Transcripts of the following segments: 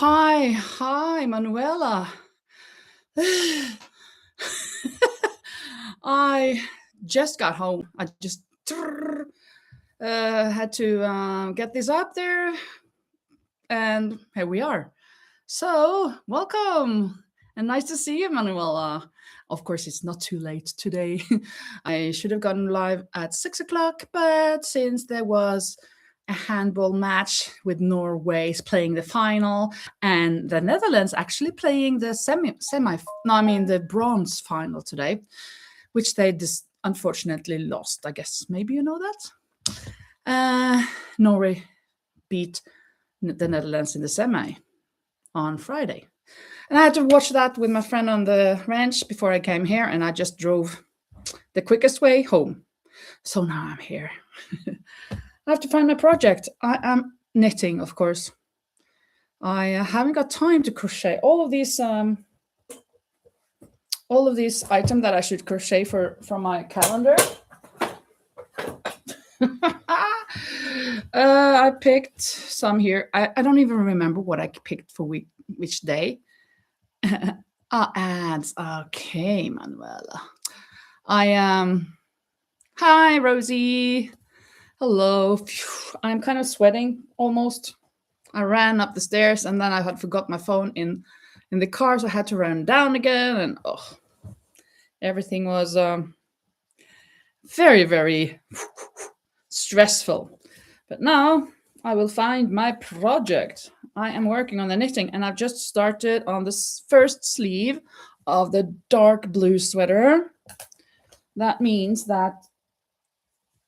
Hi, Manuela. I just got home. I just had to get this up there, and here we are. So, welcome, and nice to see you, Manuela. Of course, it's not too late today. I should have gone live at 6 o'clock, but since there was a handball match with Norway playing the final and the Netherlands actually playing the no, I mean the bronze final today, which they unfortunately lost. I guess maybe you know that. Norway beat the Netherlands in the semi on Friday. And I had to watch that with my friend on the ranch before I came here, and I just drove the quickest way home. So now I'm here. I have to find my project. I am knitting, of course. I haven't got time to crochet all of these items that I should crochet for my calendar. I picked some here. I don't even remember what I picked for which day. Ads. Okay, Manuela. Hi, Rosie. Hello. Phew, I'm kind of sweating almost. I ran up the stairs and then I had forgot my phone in the car, so I had to run down again, and everything was very, very stressful. But now I will find my project. I am working on the knitting, and I've just started on this first sleeve of the dark blue sweater. That means that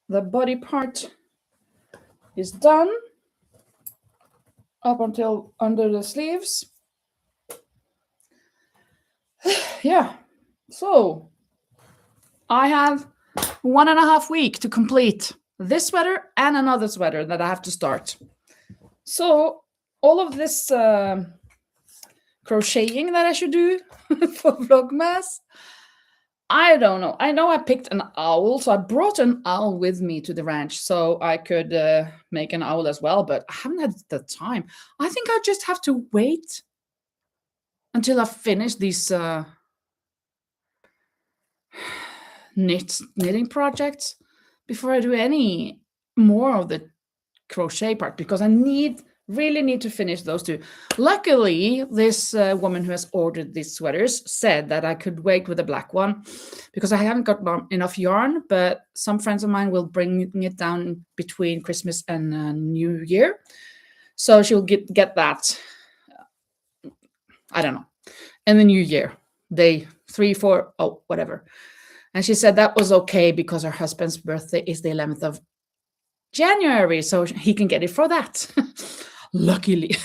the body part is done up until under the sleeves. Yeah, so I have 1.5 weeks to complete this sweater and another sweater that I have to start. So all of this crocheting that I should do for Vlogmas, I don't know. I know I picked an owl, so I brought an owl with me to the ranch so I could make an owl as well, but I haven't had the time. I think I just have to wait until I finish these knitting projects before I do any more of the crochet part, because I really need to finish those two. Luckily, this woman who has ordered these sweaters said that I could wait with the black one because I haven't got enough yarn, but some friends of mine will bring it down between Christmas and New Year. So she'll get that, I don't know, in the New Year, day 3, 4, whatever. And she said that was okay because her husband's birthday is the 11th of January, so he can get it for that. Luckily.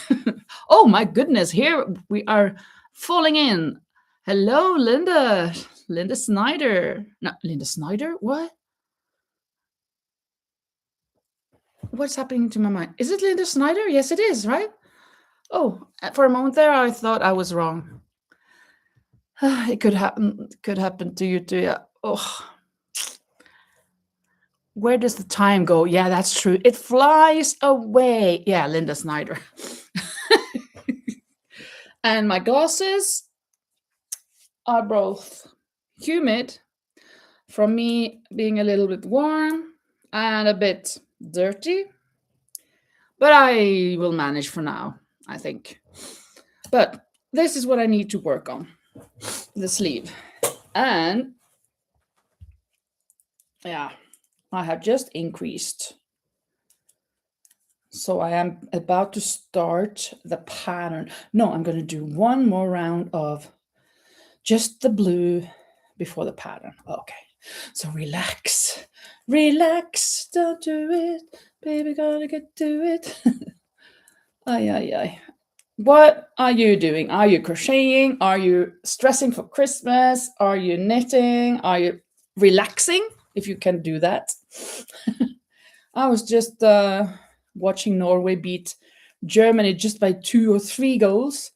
Oh my goodness, here we are falling in. Hello, Linda. Linda Snyder. No, Linda Snyder? What? What's happening to my mind? Is it Linda Snyder? Yes, it is, right? Oh, for a moment there, I thought I was wrong. It could happen to you too. Yeah. Oh. Where does the time go? Yeah, that's true. It flies away. Yeah, Linda Snyder. And my glasses are both humid from me being a little bit warm and a bit dirty. But I will manage for now, I think. But this is what I need to work on, the sleeve. And yeah, I have just increased. So I am about to start the pattern. No, I'm going to do one more round of just the blue before the pattern. Okay, so relax, don't do it, baby, gotta get to it. Ay. What are you doing? Are you crocheting? Are you stressing for Christmas? Are you knitting? Are you relaxing, if you can do that? I was just watching Norway beat Germany just by 2 or 3 goals,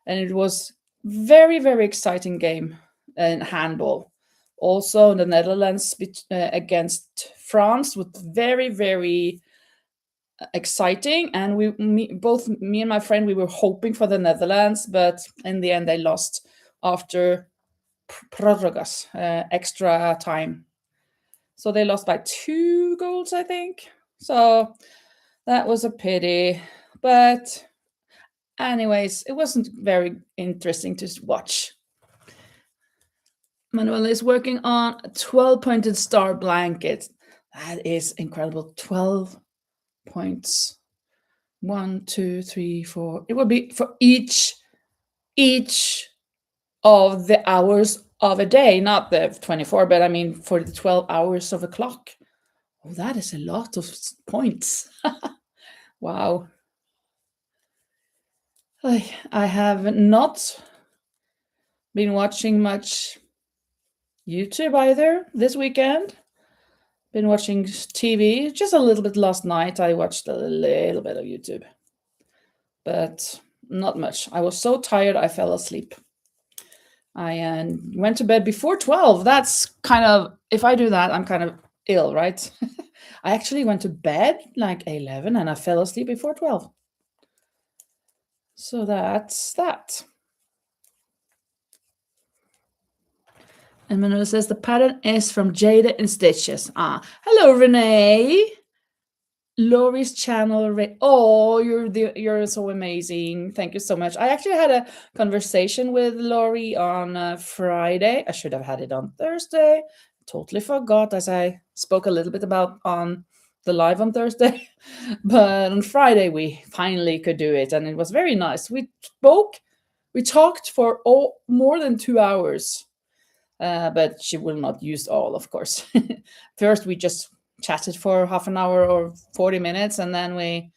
and it was very, very exciting game in handball. Also, the Netherlands against France with very, very exciting, and both me and my friend, we were hoping for the Netherlands, but in the end they lost after prorrogas, extra time. So they lost by 2 goals, I think. So that was a pity. But anyways, it wasn't very interesting to watch. Manuel is working on a 12-pointed star blanket. That is incredible. 12 points. 1, 2, 3, 4. It will be for each of the hours of a day, not the 24, but I mean for the 12 hours of a clock. Oh, that is a lot of points. Wow. I have not been watching much YouTube either this weekend. Been watching TV just a little bit last night. I watched a little bit of YouTube, but not much. I was so tired I fell asleep. I went to bed before 12. That's kind of, if I do that, I'm kind of ill, right? I actually went to bed like 11 and I fell asleep before 12. So that's that. And Manuel says the pattern is from Jada and Stitches. Hello, Renee. Lori's channel. Oh, you're so amazing. Thank you so much. I actually had a conversation with Lori on Friday. I should have had it on Thursday. Totally forgot, as I spoke a little bit about on the live on Thursday. But on Friday we finally could do it, and it was very nice. We talked for more than 2 hours. But she will not use all, of course. First, we just chatted for half an hour or 40 minutes, and then we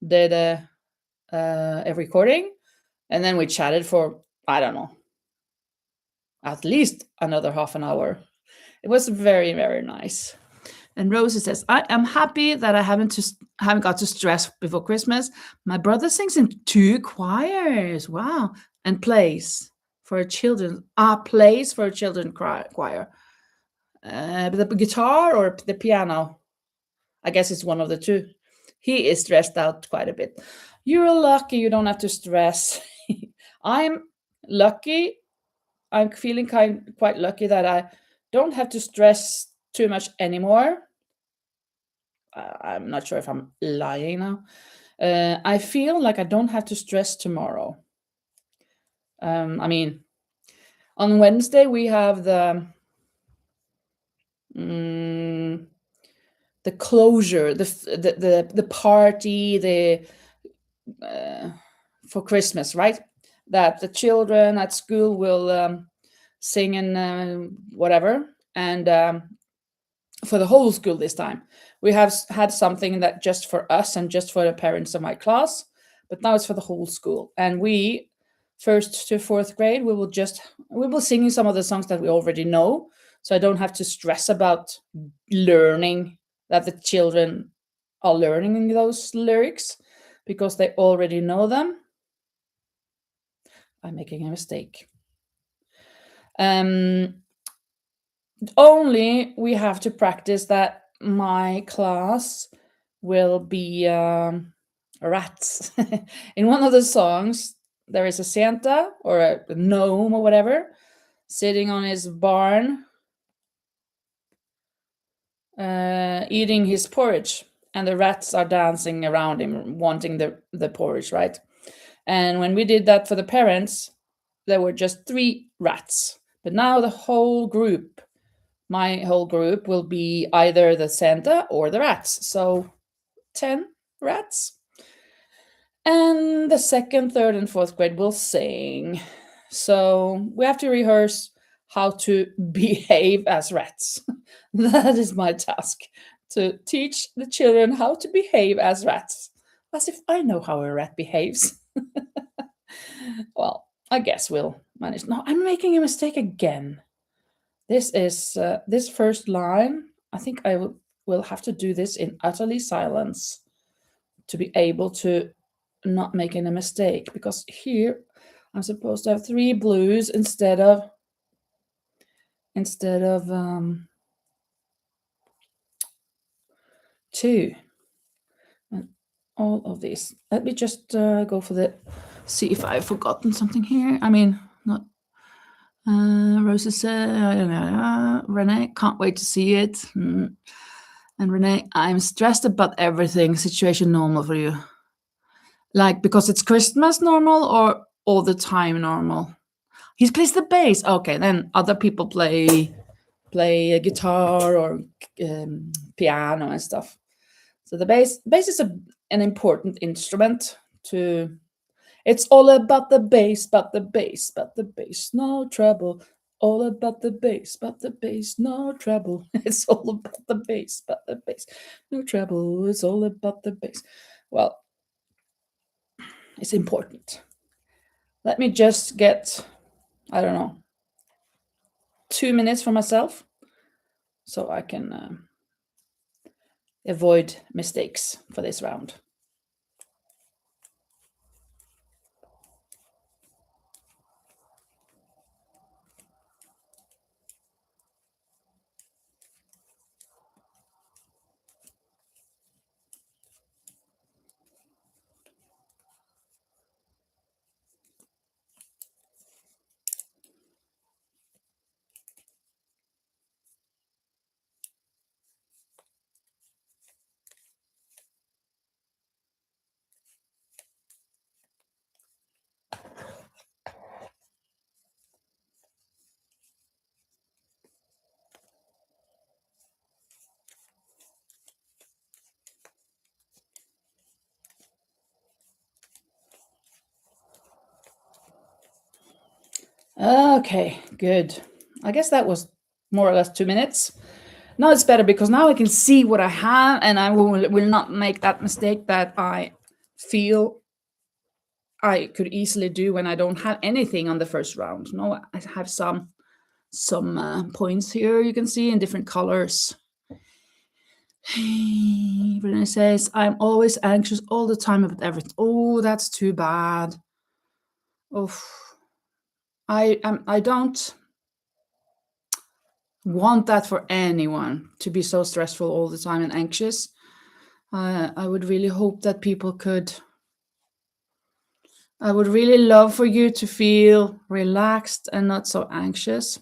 did a recording, and then we chatted for, I don't know, at least another half an hour. It was very, very nice. And Rosie says, I am happy that I haven't got to stress before Christmas. My brother sings in 2 choirs. Wow. And plays for a children. Plays for a children choir. The guitar or the piano? I guess it's one of the two. He is stressed out quite a bit. You're lucky you don't have to stress. I'm lucky. I'm feeling quite lucky that I don't have to stress too much anymore. I'm not sure if I'm lying now. I feel like I don't have to stress tomorrow. I mean, on Wednesday we have the closure, the party, for Christmas, right? That the children at school will sing and whatever, and for the whole school this time. We have had something that just for us and just for the parents of my class, but now it's for the whole school. And we, first to fourth grade, we will sing some of the songs that we already know, so I don't have to stress about learning, that the children are learning those lyrics because they already know them. I'm making a mistake. Only we have to practice that my class will be rats. In one of the songs, there is a Santa or a gnome or whatever sitting on his barn eating his porridge, and the rats are dancing around him wanting the porridge, right? And when we did that for the parents, there were just 3 rats. But now the whole group, my whole group, will be either the Santa or the rats. So 10 rats. And the second, third, and fourth grade will sing. So we have to rehearse how to behave as rats. That is my task, to teach the children how to behave as rats. As if I know how a rat behaves. Well, I guess we'll manage. No, I'm making a mistake again. This is this first line. I think I will have to do this in utterly silence to be able to not make any mistake, because here I'm supposed to have 3 blues instead of 2. all of these. Let me just go for the, see if I've forgotten something here. I mean, not Rosa said, Renee, can't wait to see it. And Renee, I'm stressed about everything. Situation normal for you? Like because it's Christmas normal or all the time normal? He plays the bass. Okay, then other people play a guitar or piano and stuff. So the bass is an important instrument to. It's all about the bass, but the bass, but the bass, no trouble. All about the bass, but the bass, no trouble. It's all about the bass, but the bass, no trouble. It's all about the bass. Well, it's important. Let me just get, I don't know, 2 minutes for myself so I can avoid mistakes for this round. Okay, good. I guess that was more or less 2 minutes. Now it's better because now I can see what I have and I will not make that mistake that I feel I could easily do when I don't have anything on the first round. No, I have some points here you can see in different colors. Renee says, I'm always anxious all the time about everything. Oh, that's too bad. Oh, I don't want that for anyone to be so stressful all the time and anxious. I would really hope that people could. I would really love for you to feel relaxed and not so anxious.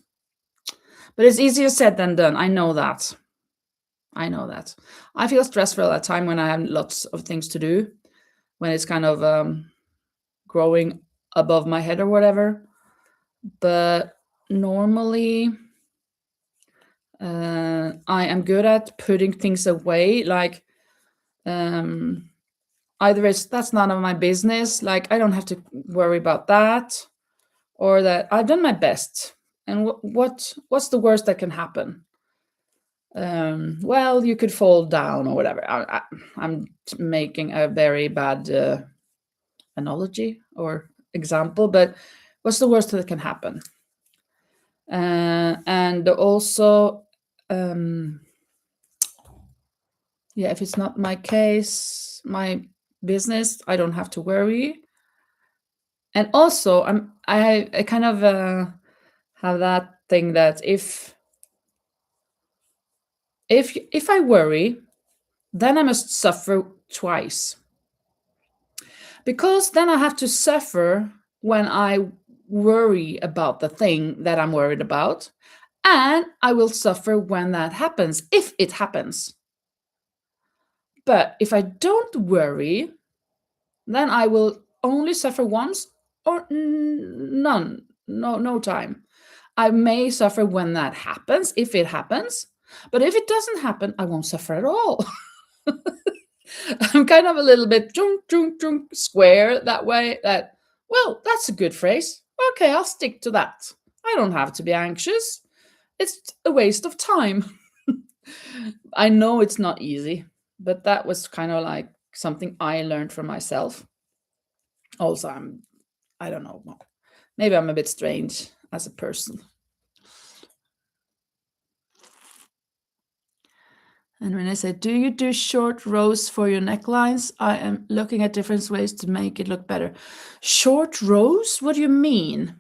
But it's easier said than done. I know that. I feel stressful at time when I have lots of things to do, when it's kind of growing above my head or whatever. But normally, I am good at putting things away. Like either that's none of my business. Like I don't have to worry about that, or that I've done my best. And what's the worst that can happen? Well, you could fall down or whatever. I'm making a very bad analogy or example, but what's the worst that can happen? And also, yeah, if it's not my case, my business, I don't have to worry. And also, I kind of have that thing that if I worry, then I must suffer twice. Because then I have to suffer when I worry about the thing that I'm worried about, and I will suffer when that happens, if it happens. But if I don't worry, then I will only suffer once or none, no time. I may suffer when that happens, if it happens, but if it doesn't happen, I won't suffer at all. I'm kind of a little bit square that way. That, well, that's a good phrase. Okay, I'll stick to that. I don't have to be anxious. It's a waste of time. I know it's not easy, but that was kind of like something I learned from myself. Also, I don't know, maybe I'm a bit strange as a person. And Renee said, do you do short rows for your necklines? I am looking at different ways to make it look better. Short rows? What do you mean?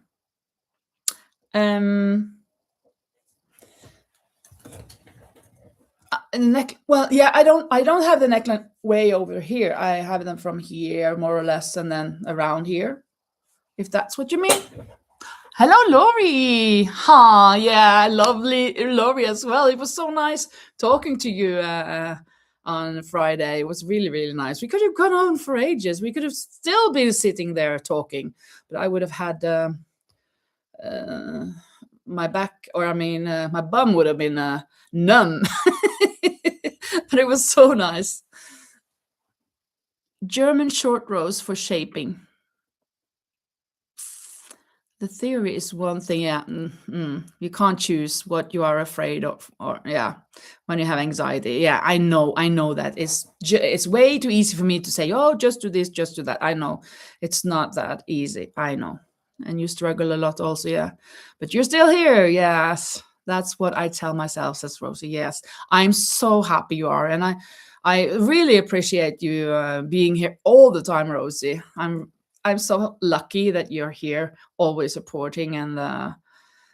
neck. Well, yeah, I don't have the neckline way over here. I have them from here more or less, and then around here, if that's what you mean. Hello, Lori. Ha, yeah, lovely, Lori as well. It was so nice talking to you on Friday. It was really, really nice. We could have gone on for ages. We could have still been sitting there talking, but I would have had uh, my back, or I mean, my bum would have been numb. But it was so nice. German short rows for shaping. The theory is one thing, yeah. You can't choose what you are afraid of, or yeah, when you have anxiety. Yeah, I know that it's way too easy for me to say, oh, just do this, just do that. I know it's not that easy. I know, and you struggle a lot also, yeah. But you're still here, yes. That's what I tell myself, says Rosie. Yes, I'm so happy you are, and I really appreciate you being here all the time, Rosie. I'm so lucky that you're here, always supporting, and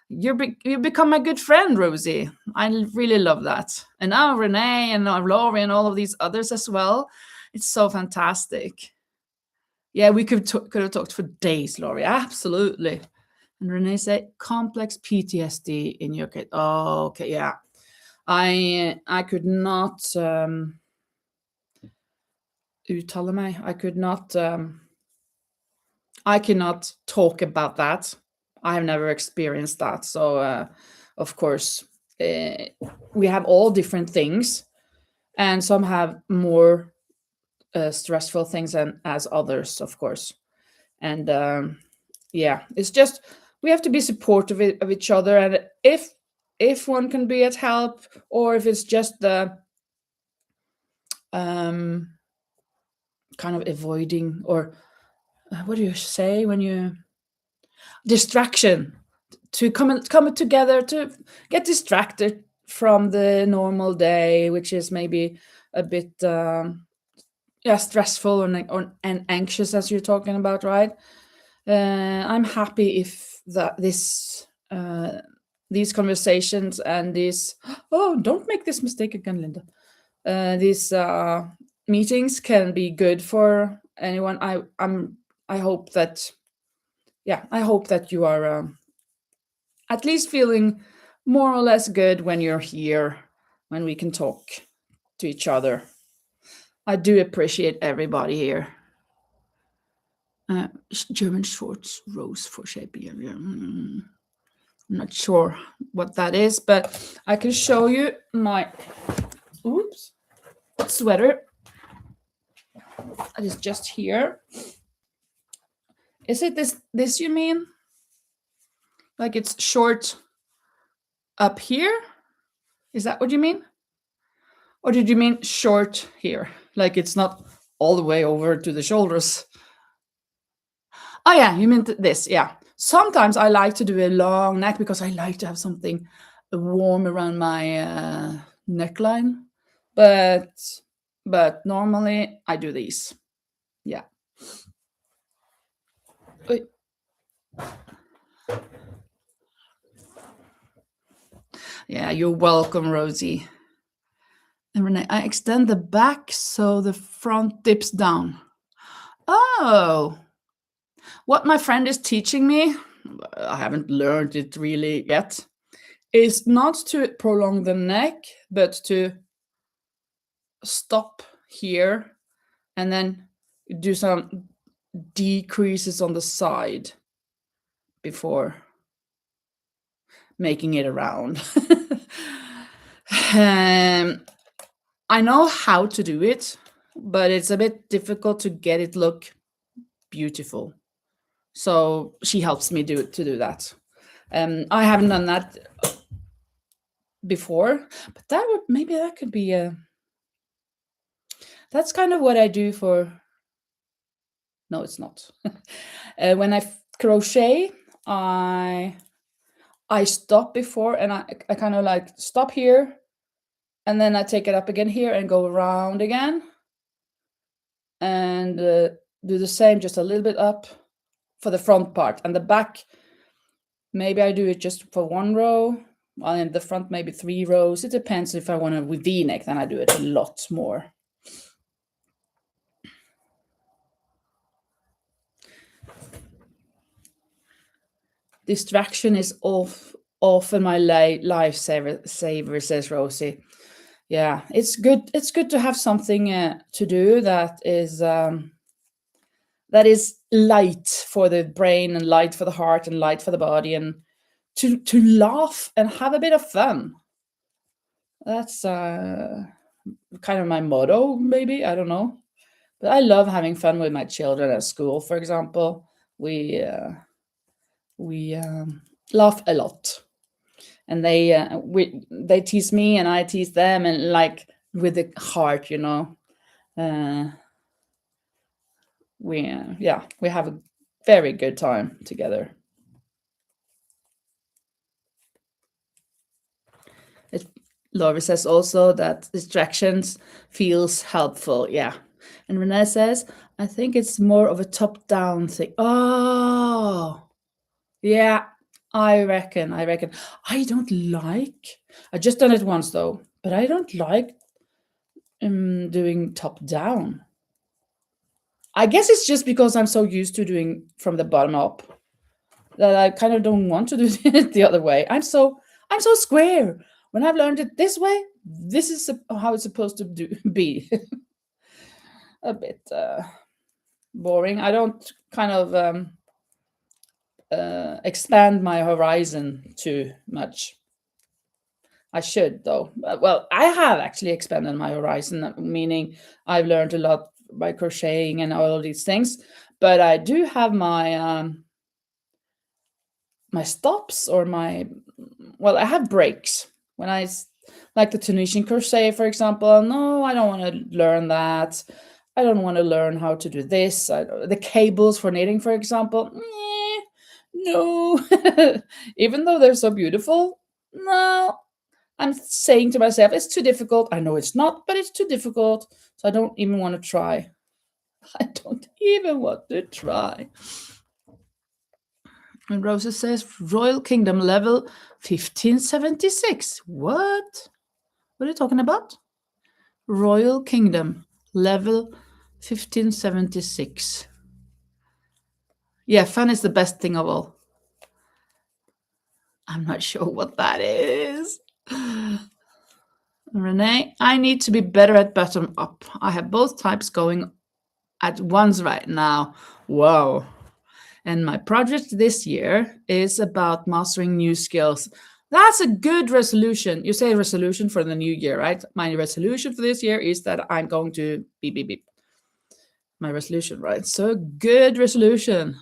you become my good friend, Rosie. I really love that, and now Renee and Laurie and all of these others as well. It's so fantastic. Yeah, we could have talked for days, Laurie. Absolutely. And Renee said complex PTSD in your kid. Oh, okay, yeah. I could not uttala mig. I cannot talk about that. I have never experienced that. So, of course, we have all different things, and some have more stressful things than as others, of course. And yeah, it's just we have to be supportive of each other, and if one can be at help, or if it's just the um, kind of avoiding, or what do you say when you distraction, to come together to get distracted from the normal day, which is maybe a bit yeah, stressful and anxious, as you're talking about, right? I'm happy if these conversations and these oh, don't make this mistake again, Linda. These meetings can be good for anyone. I hope that, yeah, I hope that you are at least feeling more or less good when you're here, when we can talk to each other. I do appreciate everybody here. German shorts rose for shaping. I'm not sure what that is, but I can show you my sweater. That is just here. Is it this you mean? Like it's short up here? Is that what you mean? Or did you mean short here? Like it's not all the way over to the shoulders? Oh yeah, you meant this, yeah. Sometimes I like to do a long neck because I like to have something warm around my neckline. But normally I do these. Yeah. Yeah, you're welcome, Rosie. And Renee, I extend the back so the front dips down. Oh, what my friend is teaching me, I haven't learned it really yet, is not to prolong the neck, but to stop here and then do some decreases on the side before making it around. I know how to do it, but it's a bit difficult to get it look beautiful. So she helps me to do that. I haven't done that before, but that could be a. That's kind of what I do for. No, it's not. When I crochet, I stop before, and I kind of like stop here, and then I take it up again here and go around again, and do the same, just a little bit up for the front part, and the back. Maybe I do it just for one row, Well, in the front, maybe 3 rows. It depends. If I want to with V-neck, then I do it a lot more. Distraction is often my lifesaver, says Rosie. Yeah, it's good. It's good to have something to do that is light for the brain and light for the heart and light for the body, and to laugh and have a bit of fun. That's kind of my motto, maybe. I don't know, but I love having fun with my children at school. For example, we laugh a lot, and they tease me and I tease them, and like with the heart, you know. Uh, we have a very good time together. It, Laura says also that distractions feels helpful. Yeah, and Renee says I think it's more of a top-down thing. Oh, yeah, I reckon. I don't like. I just done it once though, but I don't like doing top-down. I guess it's just because I'm so used to doing from the bottom up that I kind of don't want to do it the other way. I'm so square. When I've learned it this way, this is how it's supposed to be. A bit boring. I don't kind of expand my horizon too much. I should though. Well, I have actually expanded my horizon, meaning I've learned a lot by crocheting and all of these things. But I do have my stops or my well, I have breaks when like the Tunisian crochet, for example. No, I don't want to learn that. I don't want to learn how to do this. The cables for knitting, for example. No, even though they're so beautiful, no. I'm saying to myself, it's too difficult. I know it's not, but it's too difficult. So I don't even want to try. I don't even want to try. And Rosa says Royal Kingdom level 1576. What? What are you talking about? Royal Kingdom level 1576. Yeah, fun is the best thing of all. I'm not sure what that is. Renee, I need to be better at bottom up. I have both types going at once right now. Whoa. And my project this year is about mastering new skills. That's a good resolution. You say resolution for the new year, right? My resolution for this year is that I'm going to beep, beep, beep. My resolution, right? So good resolution.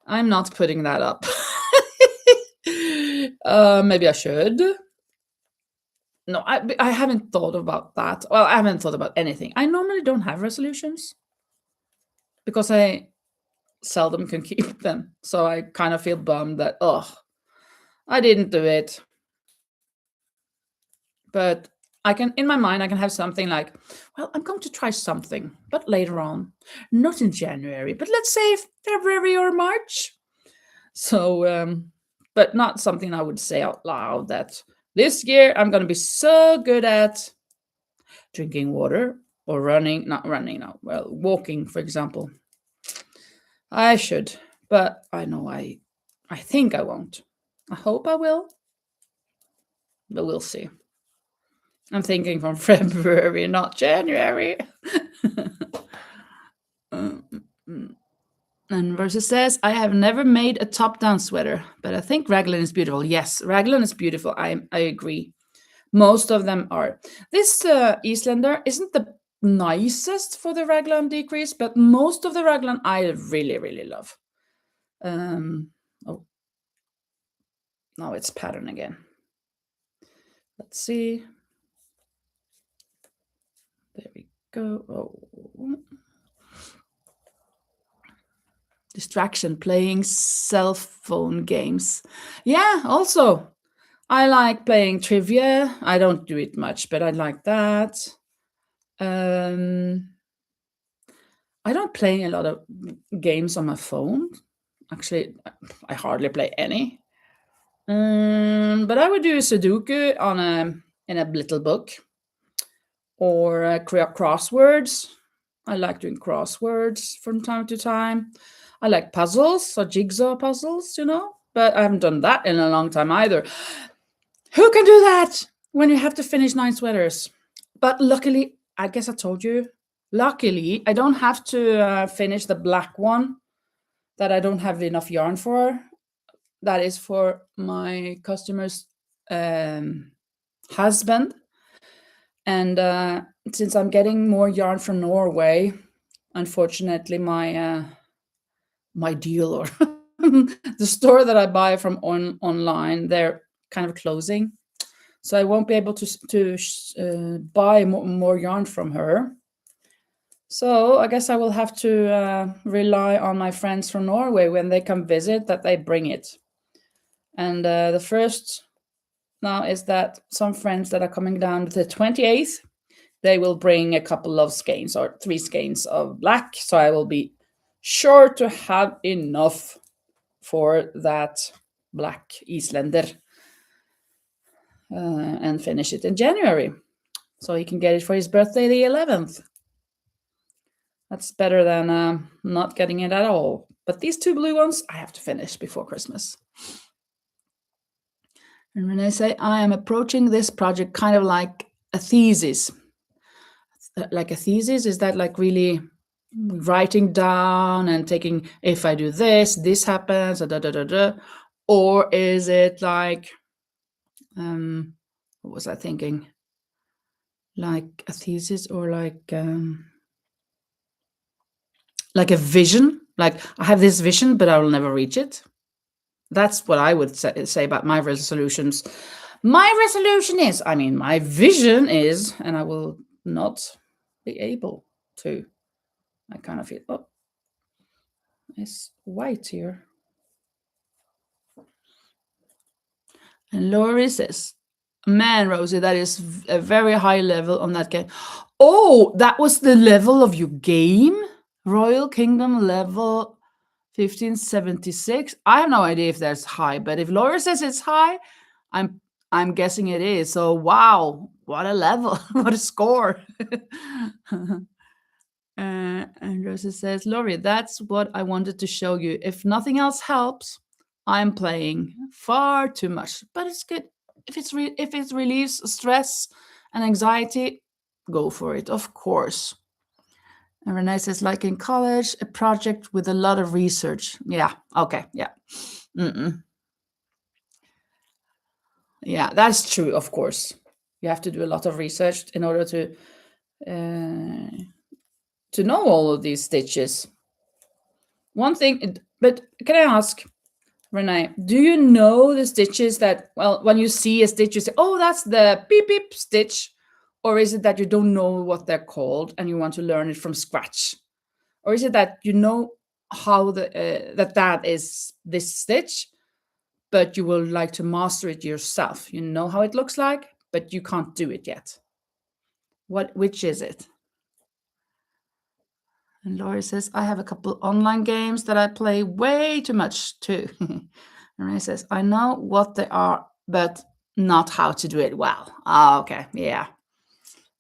I'm not putting that up. Maybe I should. No, I haven't thought about that. Well, I haven't thought about anything. I normally don't have resolutions because I seldom can keep them. So I kind of feel bummed that, oh, I didn't do it. But I can, in my mind, I can have something like, well, I'm going to try something, but later on, not in January, but let's say February or March. So, but not something I would say out loud that this year I'm going to be so good at drinking water or running, not running now, well, walking, for example. I should, but I know I think I won't. I hope I will, but we'll see. I'm thinking from February, not January. And Versus says, I have never made a top-down sweater, but I think raglan is beautiful. Yes, raglan is beautiful. I agree. Most of them are. This Eastlander isn't the nicest for the raglan decrease, but most of the raglan I really, really love. Oh, now it's pattern again. Let's see. There we go. Oh. Distraction, playing cell phone games. Yeah, also. I like playing trivia. I don't do it much, but I like that. I don't play a lot of games on my phone. Actually, I hardly play any. But I would do Sudoku on a in a little book, or crosswords. I like doing crosswords from time to time. I like puzzles or jigsaw puzzles, but I haven't done that in a long time either. Who can do that when you have to finish 9 sweaters? But luckily, I guess I told you, luckily, I don't have to finish the black one that I don't have enough yarn for. That is for my customer's husband. And since I'm getting more yarn from Norway, unfortunately, my dealer, the store that I buy from online, they're kind of closing, so I won't be able to buy more yarn from her. So I guess I will have to rely on my friends from Norway when they come visit, that they bring it. And the first now is that some friends that are coming down the 28th, they will bring a couple of skeins or 3 skeins of black. So I will be sure to have enough for that black Islander and finish it in January. So he can get it for his birthday, the 11th. That's better than not getting it at all. But these 2 blue ones, I have to finish before Christmas. And when I say I am approaching this project kind of like a thesis, like a thesis, is that like really writing down and taking, if I do this, this happens, da, da, da, da, or is it like, what was I thinking? Like a thesis, or like a vision, like I have this vision, but I will never reach it. That's what I would say about my resolutions. My resolution is, my vision is, and I will not be able to. I kind of feel, oh, it's white here. And Laurie says, man, Rosie, that is a very high level on that game. Oh, that was the level of your game? Royal Kingdom level 1576. I have no idea if that's high, but if Laura says it's high, I'm guessing it is. So wow, what a level, what a score. And Rosa says, Laurie, that's what I wanted to show you. If nothing else helps, I'm playing far too much, but it's good. If it relieves stress and anxiety, go for it, of course. And Renee says, like in college, a project with a lot of research. Yeah. Okay. Yeah. Yeah, that's true. Of course, you have to do a lot of research in order to know all of these stitches. One thing, but can I ask, Renee, do you know the stitches that, well, when you see a stitch, you say, oh, that's the beep beep stitch? Or is it that you don't know what they're called and you want to learn it from scratch? Or is it that you know how that is this stitch, but you will like to master it yourself? You know how it looks like, but you can't do it yet. Which is it? And Laurie says, I have a couple online games that I play way too much too. And Renee says, I know what they are, but not how to do it well. Ah, okay, yeah.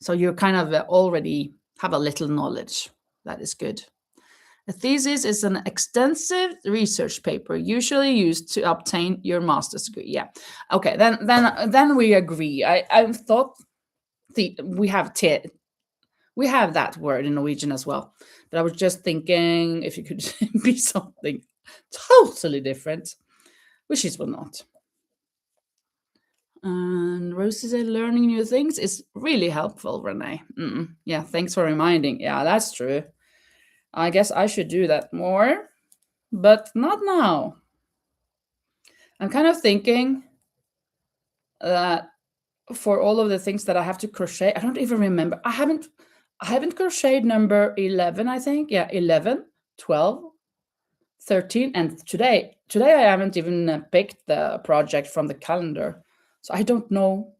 So you kind of already have a little knowledge. That is good. A thesis is an extensive research paper usually used to obtain your master's degree. Yeah. Okay, then we agree. I thought we have that word in Norwegian as well. But I was just thinking if it could be something totally different, which it will not. And Rosie said, learning new things is really helpful, Renee. Yeah, thanks for reminding. Yeah, that's true. I guess I should do that more, but not now. I'm kind of thinking that for all of the things that I have to crochet, I don't even remember. I haven't crocheted number 11, I think. Yeah, 11, 12, 13, and today I haven't even picked the project from the calendar. So I don't know.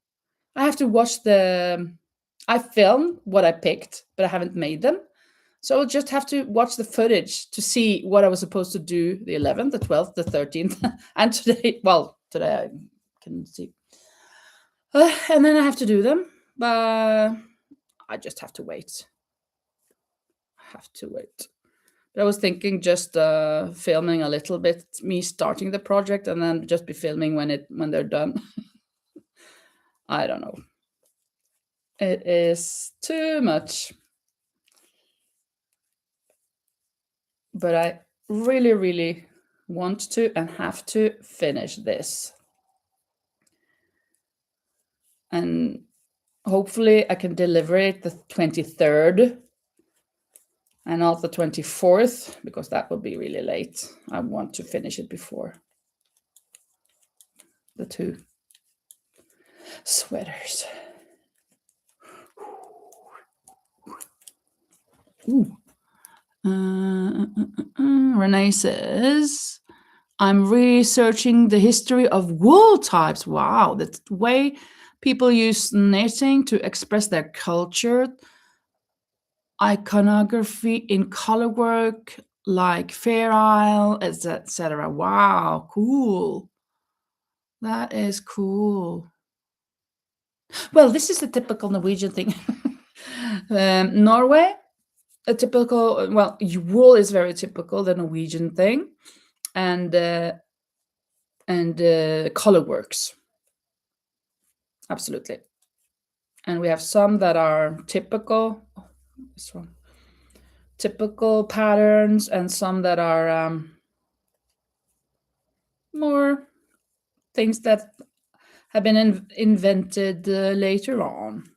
I have to watch I filmed what I picked, but I haven't made them. So I'll just have to watch the footage to see what I was supposed to do the 11th, the 12th, the 13th, and today, well, today I can see. And then I have to do them, but I just have to wait. But I was thinking just filming a little bit, me starting the project, and then just be filming when they're done. I don't know. It is too much. But I really, really want to and have to finish this. And hopefully I can deliver it the 23rd and not the 24th, because that would be really late. I want to finish it before the 2 sweaters. Ooh. Renee says, I'm researching the history of wool types. Wow, that's the way people use knitting to express their culture, iconography in color work like Fair Isle, etc. Wow, cool. That is cool. Well, this is the typical Norwegian thing. Norway, a typical, well, wool is very typical, the Norwegian thing, and color works. Absolutely. And we have some that are typical. Oh, this one. Typical patterns, and some that are more things that have been invented later on.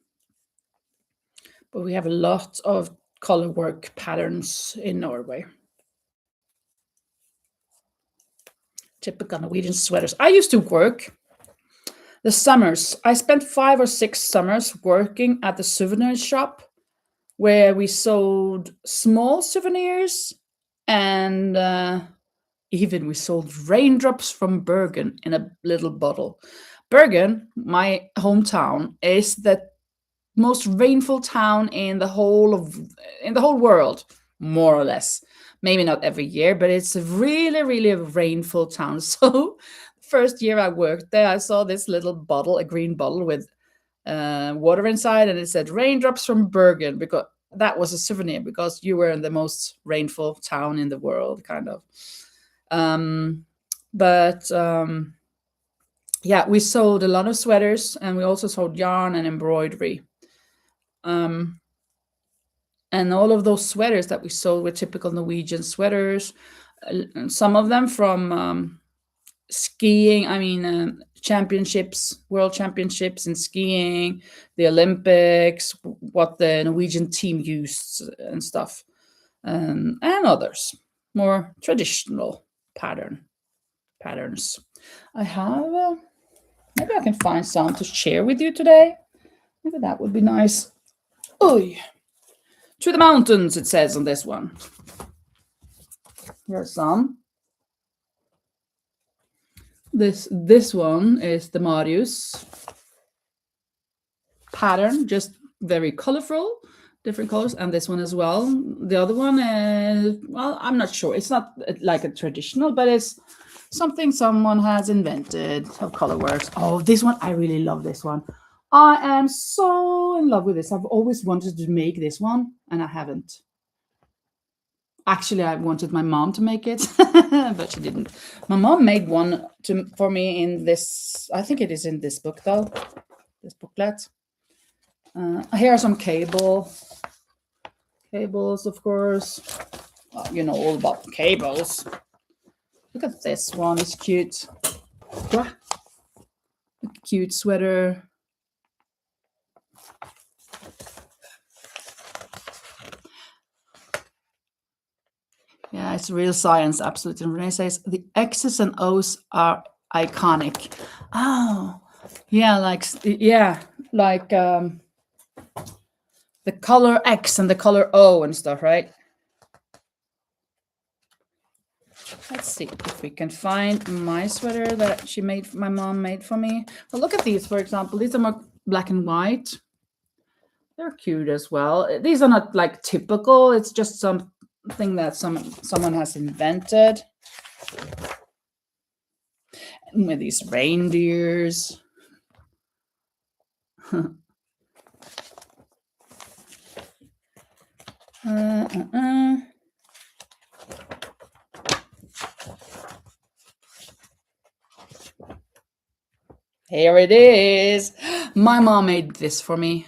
But we have a lot of color work patterns in Norway. Typical Norwegian sweaters. I used to work the summers. I spent 5 or 6 summers working at the souvenir shop where we sold small souvenirs, and even we sold raindrops from Bergen in a little bottle. Bergen, my hometown, is the most rainful town in the whole world, more or less. Maybe not every year, but it's a really, really rainful town. So first year I worked there, I saw this little bottle, a green bottle with water inside, and it said raindrops from Bergen, because that was a souvenir, because you were in the most rainful town in the world, kind of. Yeah, we sold a lot of sweaters, and we also sold yarn and embroidery. And all of those sweaters that we sold were typical Norwegian sweaters. Some of them from skiing, championships, world championships in skiing, the Olympics, what the Norwegian team used and stuff, and others, more traditional patterns. I have, maybe I can find some to share with you today. Maybe that would be nice. Oy. To the mountains, it says on this one. Here's some. This one is the Marius pattern, just very colorful, different colors, and this one as well. The other one is, well, I'm not sure. It's not like a traditional, but it's something someone has invented of color works. Oh, this one, I really love this one. I am so in love with this. I've always wanted to make this one, and I haven't. Actually, I wanted my mom to make it, but she didn't. My mom made one for me in this, I think it is in this book though, this booklet. Here are some cables, of course. Well, you know all about cables. Look at this one, it's cute. A cute sweater. Yeah, it's real science, absolutely. And Renee says the X's and O's are iconic. Oh, yeah, like the color X and the color O and stuff, right? Let's see if we can find my sweater that my mom made for me. Well, look at these, for example. These are more black and white. They're cute as well. These are not like typical. It's just something that someone has invented. with these reindeers. Here it is. My mom made this for me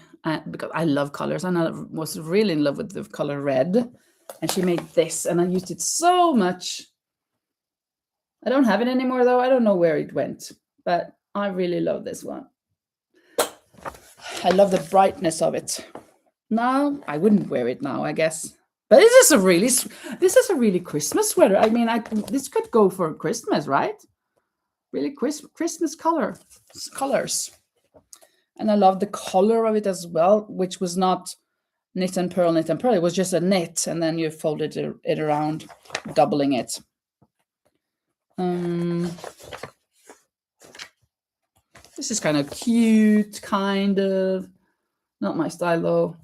because I love colors, and I was really in love with the color red. And she made this, and I used it so much. I don't have it anymore, though. I don't know where it went, but I really love this one. I love the brightness of it. No, I wouldn't wear it now, I guess. But this is a really Christmas sweater. I mean, this could go for Christmas, right? Really Christmas colors. And I love the color of it as well, which was not knit and purl. It was just a knit, and then you folded it around, doubling it. This is kind of cute, kind of. Not my style, though.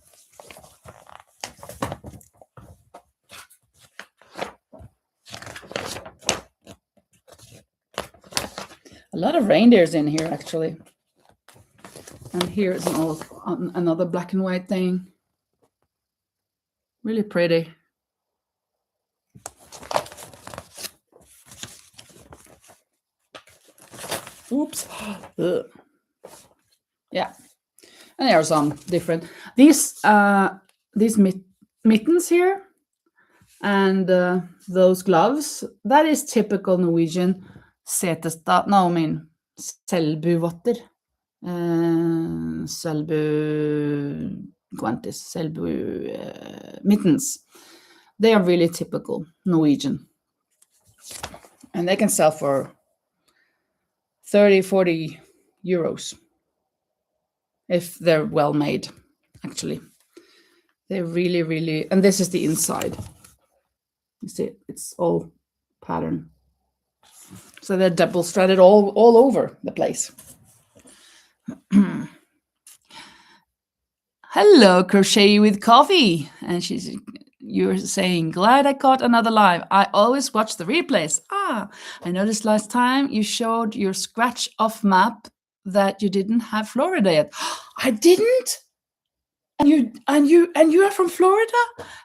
A lot of reindeers in here, actually. And here's another black and white thing. Really pretty. Oops. Ugh. Yeah. And there are some different. These mittens here and those gloves, that is typical Norwegian setestad. No, I mean selbuvotter. Selbu guantes, selbu mittens. They are really typical Norwegian. And they can sell for 30-40 euros if they're well made, actually. They're really, really, and this is the inside. You see, it's all pattern. So they're double threaded all over the place. Hello, Crochet with Coffee. And you're saying, glad I caught another live. I always watch the replays. I noticed last time you showed your scratch off map that you didn't have Florida yet. I didn't. And you are from Florida?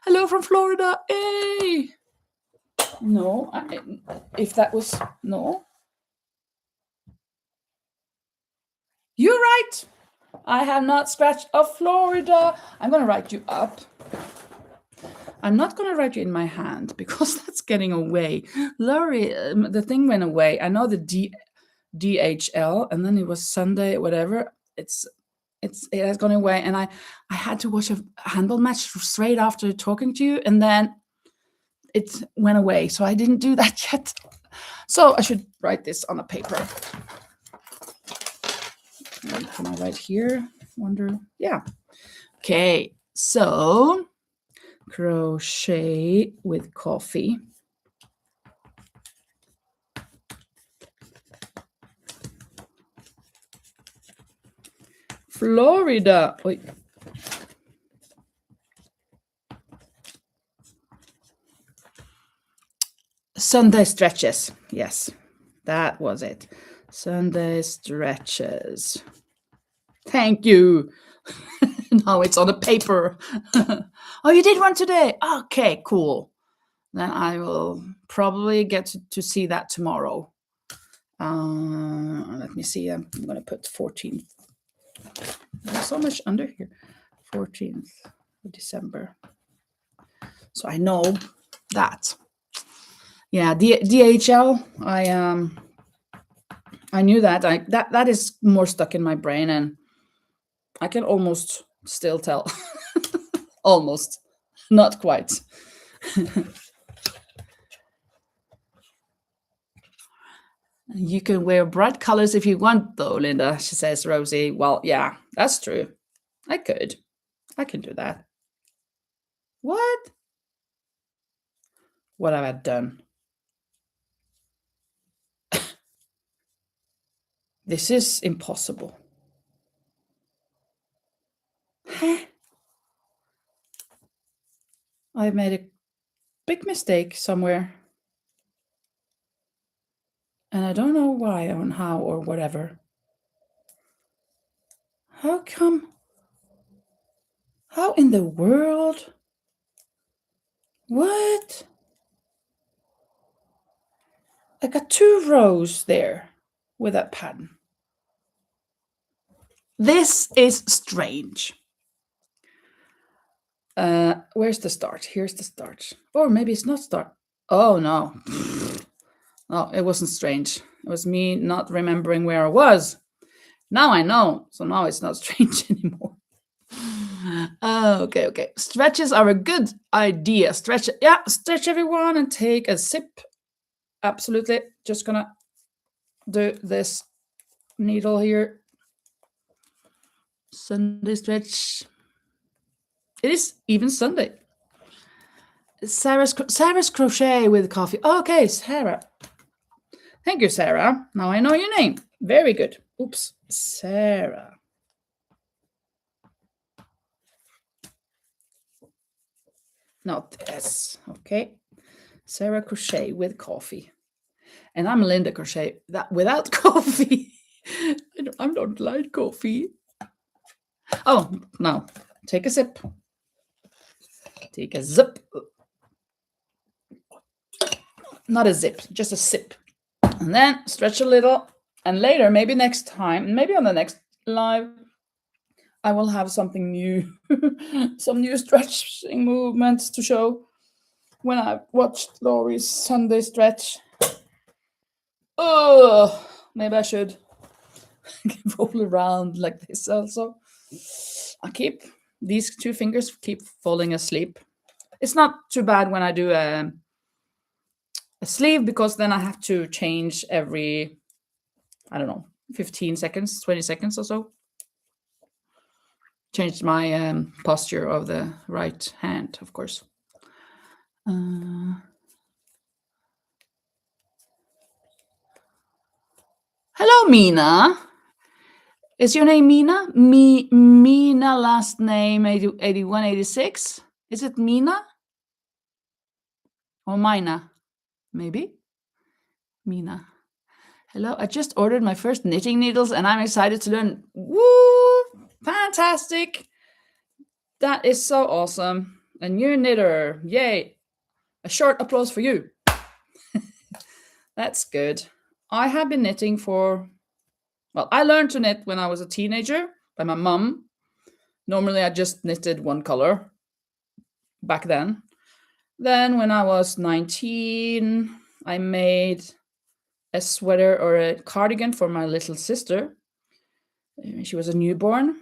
Hello from Florida. Hey. No, if that was no. You're right. I have not scratched off Florida. I'm going to write you up. I'm not going to write you in my hand because that's getting away. Laurie, the thing went away. I know the DHL, and then it was Sunday, whatever. It has gone away, and I had to watch a handball match straight after talking to you, and then it went away. So I didn't do that yet. So I should write this on a paper. Can I write here? Wonder. Yeah. Okay. So Crochet with Coffee. Florida. Wait. Sunday stretches. Yes, that was it. Sunday stretches. Thank you. Now it's on a paper. Oh, you did one today? Okay, cool. Then I will probably get to see that tomorrow. Let me see. I'm going to put 14th. There's so much under here. 14th of December. So I know that. Yeah, DHL. I knew that. That is more stuck in my brain, and I can almost still tell. Almost, not quite. You can wear bright colors if you want, though, Linda, she says, Rosie. Well, yeah, that's true. I can do that. What? What have I done? This is impossible. I've made a big mistake somewhere. And I don't know why or how or whatever. How come? How in the world? What? I got 2 rows there with that pattern. This is strange. Where's the start? Here's the start. Or maybe it's not start. Oh no. No, it wasn't strange. It was me not remembering where I was. Now I know. So now it's not strange anymore. Okay. Stretches are a good idea. Stretch everyone and take a sip. Absolutely. Just gonna do this needle here. Sunday stretch. It is even Sunday. Sarah's crochet with coffee. Okay, Sarah. Thank you, Sarah. Now I know your name. Very good. Oops, Sarah. Not this. Okay. Sarah Crochet with coffee. And I'm Linda Crochet that without coffee. I don't like coffee. Oh, no. Take a sip. Take a zip. Not a zip, just a sip. And then stretch a little. And later, maybe next time, maybe on the next live, I will have something new, some new stretching movements to show when I watched Laurie's Sunday stretch. Oh, maybe I should roll around like this also. I keep these 2 fingers keep falling asleep. It's not too bad when I do a sleeve because then I have to change every, I don't know, 15 seconds, 20 seconds or so. Change my posture of the right hand, of course. Hello, Mina. Is your name Mina? Mina, last name 8186. Is it Mina? Or Mina? Maybe? Mina. Hello, I just ordered my first knitting needles and I'm excited to learn. Woo! Fantastic! That is so awesome. A new knitter. Yay! A short applause for you. That's good. I have been knitting for, well, I learned to knit when I was a teenager by my mom. Normally I just knitted one color back then. Then when I was 19, I made a sweater or a cardigan for my little sister. She was a newborn.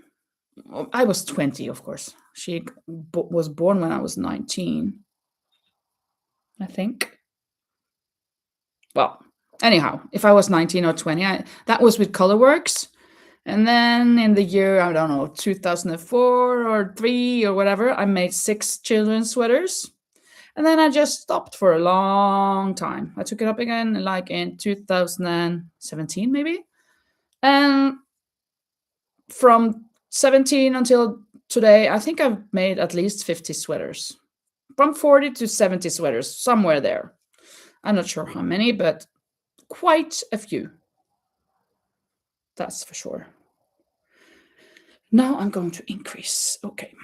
I was 20, of course. She was born when I was 19, I think. Well, anyhow, if I was 19 or 20, that was with Colorworks. And then in the year, I don't know, 2004 or 3 or whatever, I made 6 children's sweaters. And then I just stopped for a long time. I took it up again like in 2017, maybe. And from 17 until today, I think I've made at least 50 sweaters. From 40 to 70 sweaters, somewhere there. I'm not sure how many, but quite a few. That's for sure. Now I'm going to increase. Okay.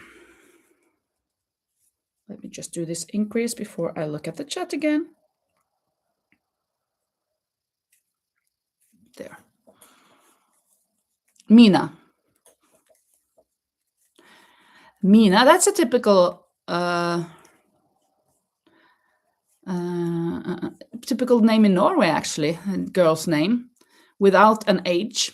Let me just do this increase before I look at the chat again. There. Mina. Mina, that's a typical typical name in Norway, actually, a girl's name, without an H.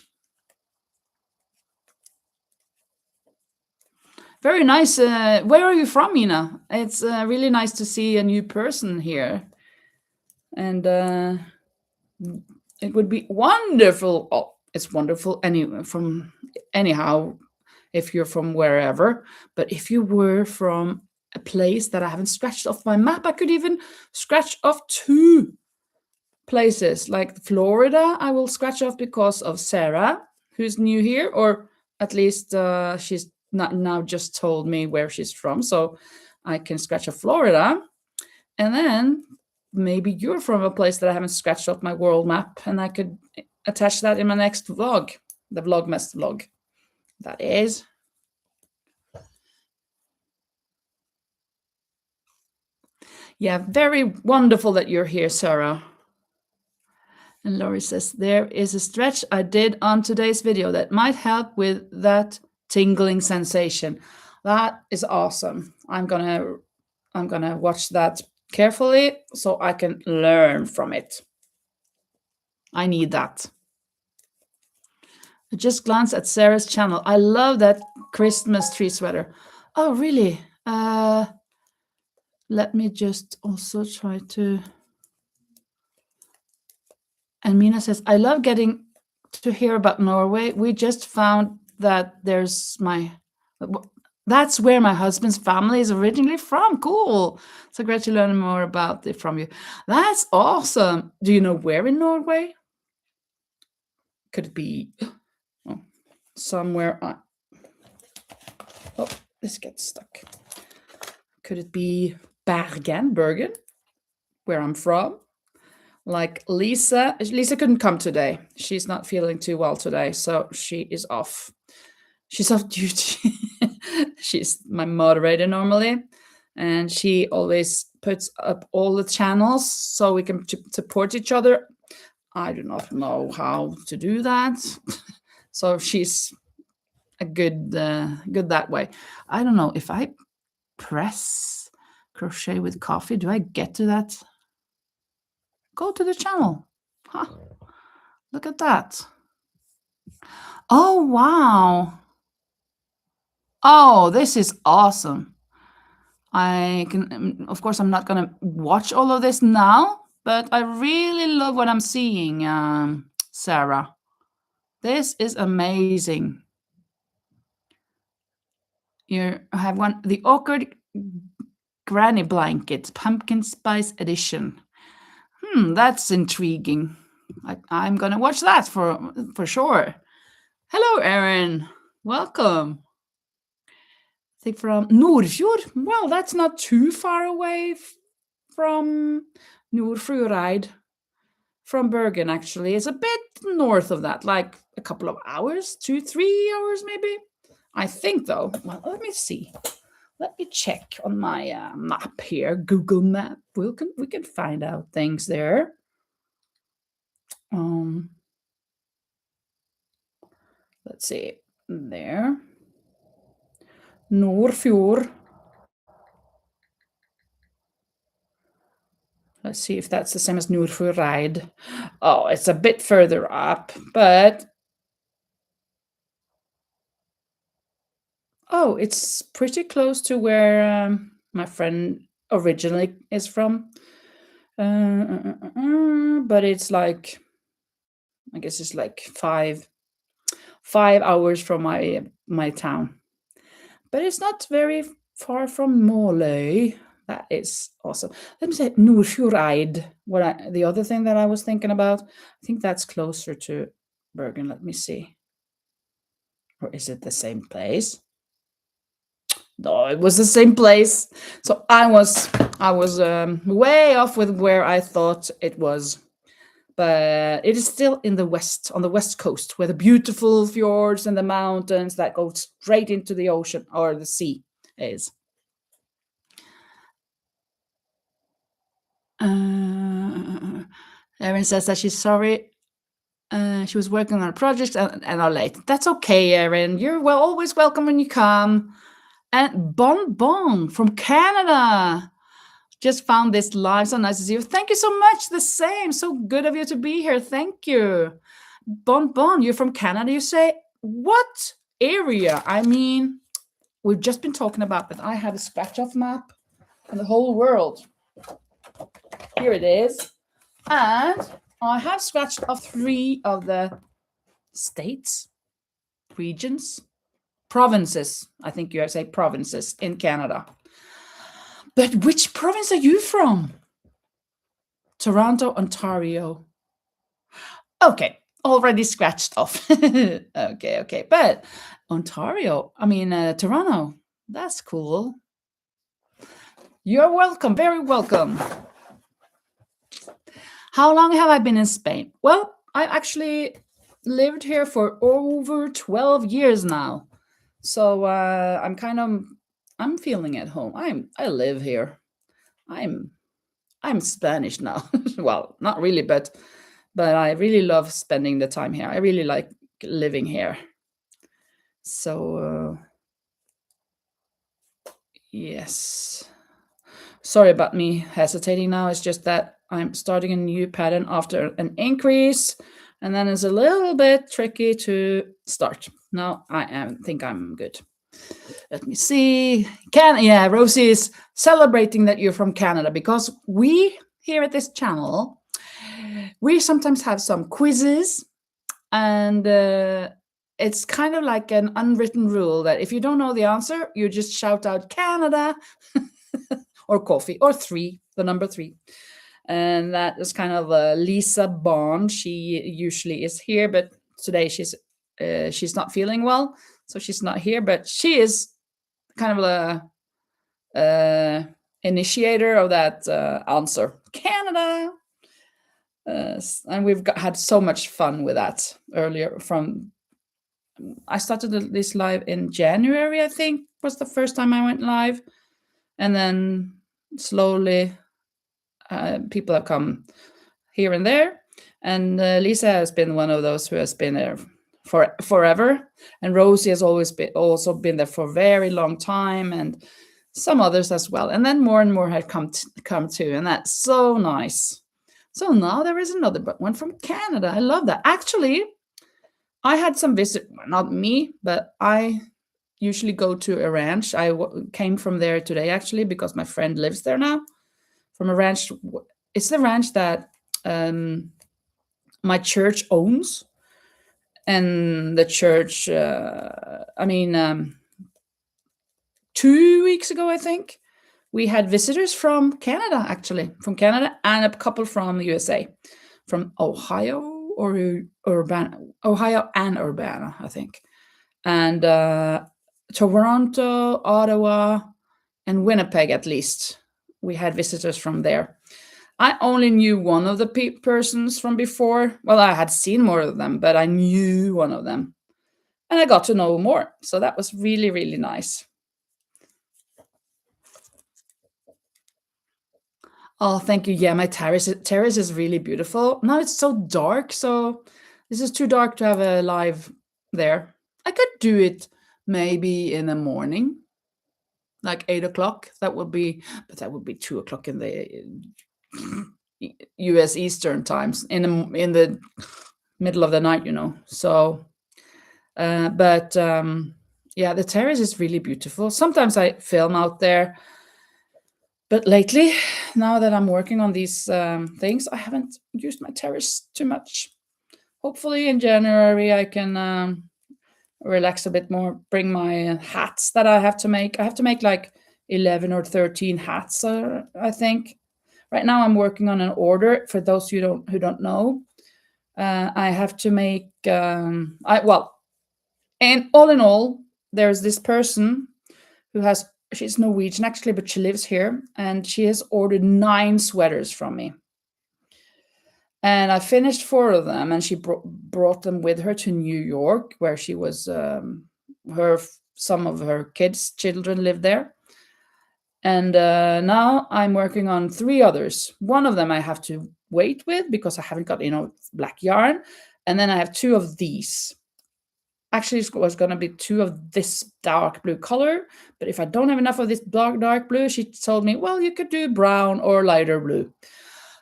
Very nice. Where are you from, Mina? It's really nice to see a new person here. And it would be wonderful. Oh, it's wonderful anyhow, if you're from wherever. But if you were from a place that I haven't scratched off my map, I could even scratch off 2 places. Like Florida, I will scratch off because of Sarah, who's new here, or at least she's not now just told me where she's from, so I can scratch off Florida. And then maybe you're from a place that I haven't scratched off my world map, and I could attach that in my next vlog, the Vlogmas vlog. That is. Yeah, very wonderful that you're here, Sarah. And Laurie says, there is a stretch I did on today's video that might help with that tingling sensation. That is awesome. I'm gonna watch that carefully so I can learn from it. I need that. I just glanced at Sarah's channel. I love that Christmas tree sweater. Oh, really? Let me just also try to. And Mina says, I love getting to hear about Norway. We just found that that's where my husband's family is originally from. Cool. So great to learn more about it from you. That's awesome. Do you know where in Norway? Could it be somewhere on... Oh, this gets stuck. Could it be Bergen, where I'm from? Like Lisa couldn't come today. She's not feeling too well today, so she is off. She's off duty. She's my moderator normally, and she always puts up all the channels so we can support each other. I do not know how to do that. So she's a good that way. I don't know if I press crochet with coffee, do I get to that? Go to the channel. Huh. Look at that. Oh, wow. Oh, this is awesome. I can, of course, I'm not going to watch all of this now, but I really love what I'm seeing, Sarah. This is amazing. You have the Awkward Granny Blanket, Pumpkin Spice Edition. That's intriguing. I'm going to watch that for sure. Hello, Erin. Welcome. I think from Nordfjord. Well, that's not too far away from Nordfjordeid. From Bergen, actually. It's a bit north of that, like a couple of hours, 2-3 hours maybe. I think, though. Well, let me see. Let me check on my map here, Google Map. We can find out things there. Let's see. There. Nordfjord. Let's see if that's the same as Nordfjordeid. Oh, it's a bit further up, but... Oh, it's pretty close to where my friend originally is from. But it's like, I guess it's like 5 hours from my town. But it's not very far from Måløy. That is awesome. Let me say Nordfjordeid. The other thing that I was thinking about, I think that's closer to Bergen. Let me see. Or is it the same place? No, it was the same place. So I was way off with where I thought it was. But it is still in the west, on the west coast, where the beautiful fjords and the mountains that go straight into the ocean or the sea is. Erin says that she's sorry. She was working on a project and are late. That's okay, Erin. You're always welcome when you come. And Bon Bon from Canada just found this live. So nice to see you. Thank you so much. The same. So good of you to be here. Thank you. Bon Bon, you're from Canada, you say? What area? I mean, we've just been talking about that I have a scratch-off map of the whole world. Here it is. And I have scratched off 3 of the states, regions, provinces. I think you say provinces in Canada. But which province are you from? Toronto, Ontario. Okay, already scratched off. Okay. But Ontario, Toronto, that's cool. You're welcome, very welcome. How long have I been in Spain? Well, I actually lived here for over 12 years now. So I'm feeling at home. I live here. I'm I'm Spanish now. Well, not really, but I really love spending the time here. I really like living here. So yes. Sorry about me hesitating now. It's just that I'm starting a new pattern after an increase, and then it's a little bit tricky to start. Now think I'm good. Let me see. Yeah, Rosie is celebrating that you're from Canada because we here at this channel we sometimes have some quizzes, and it's kind of like an unwritten rule that if you don't know the answer, you just shout out Canada or coffee or three, the number three. And that is kind of Lisa Bond. She usually is here, but today she's not feeling well, so she's not here. But she is kind of a initiator of that answer, Canada. And had so much fun with that earlier. I started this live in January, I think, was the first time I went live, and then slowly people have come here and there. And Lisa has been one of those who has been there for forever, and Rosie has also been there for a very long time, and some others as well. And then more and more have come too, and that's so nice. So now there is another one from Canada. I love that. Actually, I had some visit, not me, but I usually go to a ranch. Came from there today actually because my friend lives there now. From a ranch, it's the ranch that my church owns, and the church. 2 weeks ago, I think, we had visitors from Canada, actually, from Canada, and a couple from the USA, from Ohio or Urbana, Ohio and Urbana, I think, and Toronto, Ottawa, and Winnipeg, at least. We had visitors from there. I only knew one of the persons from before. Well, I had seen more of them, but I knew one of them, and I got to know more. So that was really, really nice. Oh, thank you. Yeah, my terrace is really beautiful. Now it's so dark, so this is too dark to have a live there. I could do it maybe in the morning, like 8 o'clock. But that would be 2 o'clock in the U.S. Eastern times in the middle of the night, So, but yeah, the terrace is really beautiful. Sometimes I film out there, but lately, now that I'm working on these things, I haven't used my terrace too much. Hopefully, in January, I can relax a bit more, bring my hats that I have to make. I have to make like 11 or 13 hats, I think. Right now, I'm working on an order. For those who don't know, I have to make. And all in all, there's this person who she's Norwegian actually, but she lives here, and she has ordered 9 sweaters from me. And I finished 4 of them, and she brought them with her to New York, where she was some of her children lived there. And now I'm working on 3 others. One of them I have to wait with because I haven't got black yarn, and then I have 2 of these. Actually, it was going to be 2 of this dark blue color, but if I don't have enough of this dark blue, she told me, well, you could do brown or lighter blue.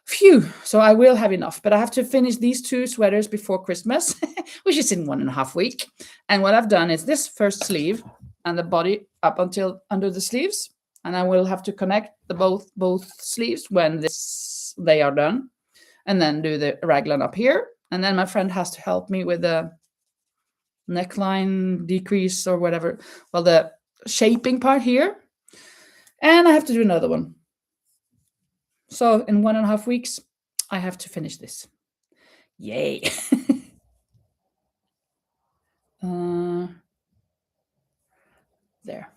Phew, so I will have enough, but I have to finish these 2 sweaters before Christmas, which is in 1.5 weeks. And what I've done is this first sleeve and the body up until under the sleeves, and I will have to connect the both sleeves when they are done, and then do the raglan up here. And then my friend has to help me with the neckline decrease or whatever. Well, the shaping part here. And I have to do another one. So in 1.5 weeks, I have to finish this. Yay. There.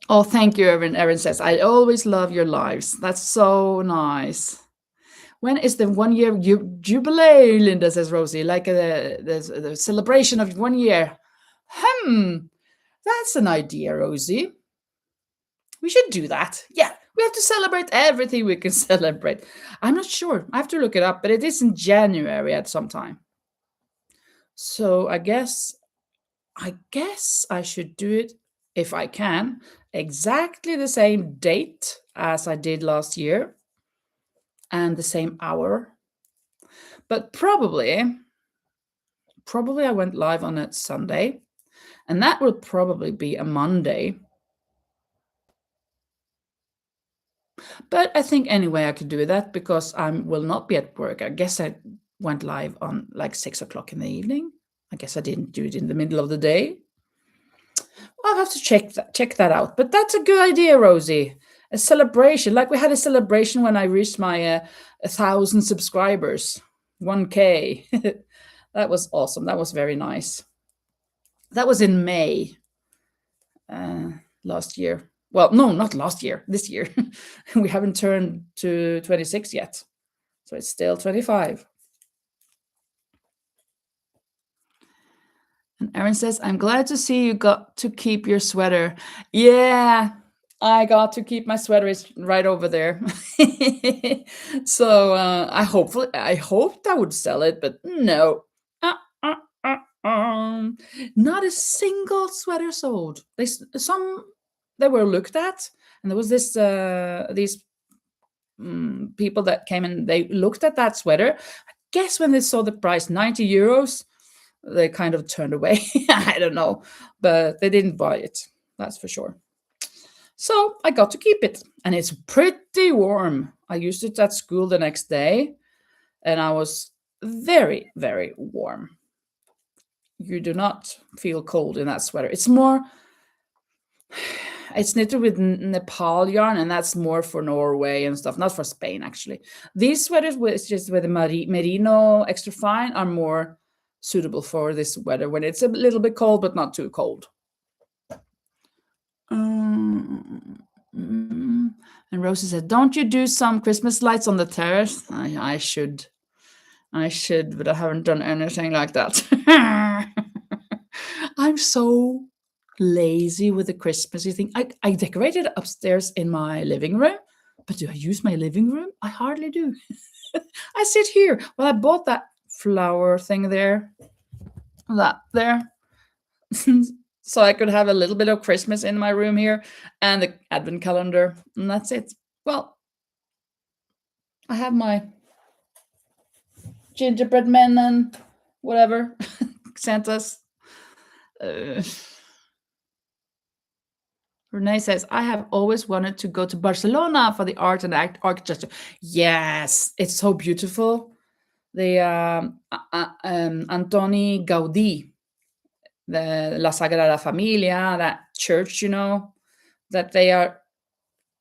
Oh, thank you, Erin. Erin says, I always love your lives. That's so nice. When is the 1 year jubilee? Linda says, Rosie, like the celebration of 1 year. Hmm, that's an idea, Rosie. We should do that. Yeah, we have to celebrate everything we can celebrate. I'm not sure. I have to look it up, but it is in January at some time. So I guess I should do it if I can exactly the same date as I did last year and the same hour. But probably I went live on a Sunday, and that will probably be a Monday. But I think anyway I could do that because I will not be at work. I guess I went live on like 6 o'clock in the evening. I guess I didn't do it in the middle of the day. I'll have to check that out. But that's a good idea, Rosie. A celebration, like we had a celebration when I reached my 1,000 subscribers, 1K. That was awesome. That was very nice. That was in May last year. Well, no, not last year. This year, we haven't turned to 26 yet, so it's still 25. And Erin says, I'm glad to see you got to keep your sweater. Yeah, I got to keep my sweater. It's right over there. So I hoped I would sell it, but no. Uh, uh, Not a single sweater sold. They were looked at, and there was these people that came and they looked at that sweater. I guess when they saw the price, 90 euros, they kind of turned away. I don't know, but they didn't buy it. That's for sure. So I got to keep it, and it's pretty warm. I used it at school the next day, and I was very, very warm. You do not feel cold in that sweater. It's knitted with Nepal yarn, and that's more for Norway and stuff, not for Spain actually. These sweaters with the merino extra fine are more suitable for this weather when it's a little bit cold but not too cold. And Rosie said, don't you do some Christmas lights on the terrace? I should, but I haven't done anything like that. I'm so lazy with the Christmassy thing. I decorated upstairs in my living room, but do I use my living room? I hardly do. I sit here. Well, I bought that flower thing there, that there, so I could have a little bit of Christmas in my room here and the advent calendar, and that's it. Well, I have my gingerbread men and whatever, Santa's. Renee says, I have always wanted to go to Barcelona for the art and architecture. Yes, it's so beautiful. The Antoni Gaudí, the La Sagrada Familia, that church, that they are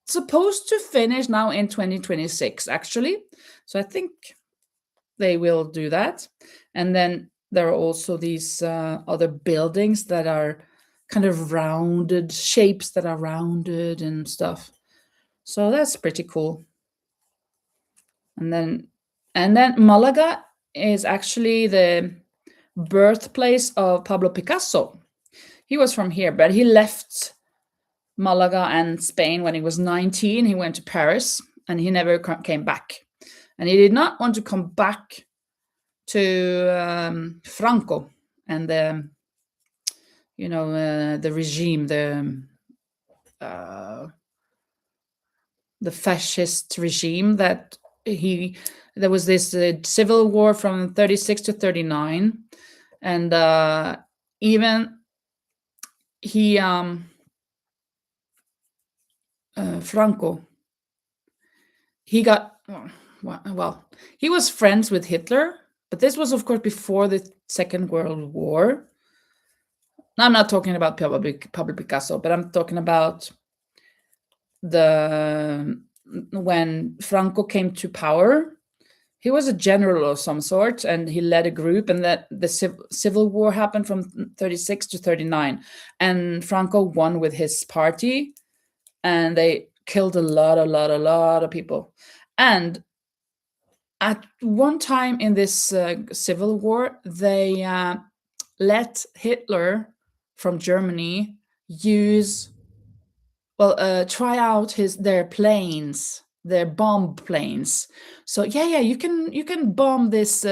supposed to finish now in 2026, actually. So I think they will do that. And then there are also these other buildings that are kind of rounded, shapes that are rounded and stuff. So that's pretty cool. And then Malaga is actually the birthplace of Pablo Picasso. He was from here, but he left Malaga and Spain when he was 19. He went to Paris and he never came back. And he did not want to come back to Franco and the regime, the fascist regime that there was this civil war from 36 to 39, and even he Franco, he got well, he was friends with Hitler, but this was of course before the Second World War. Now, I'm not talking about Pablo Picasso, but I'm talking about when Franco came to power. He was a general of some sort, and he led a group, and that the civil war happened from 36 to 39, and Franco won with his party, and they killed a lot of people. And at one time in this civil war, they let Hitler from Germany use, well, try out his their planes, their bomb planes. So yeah, you can bomb this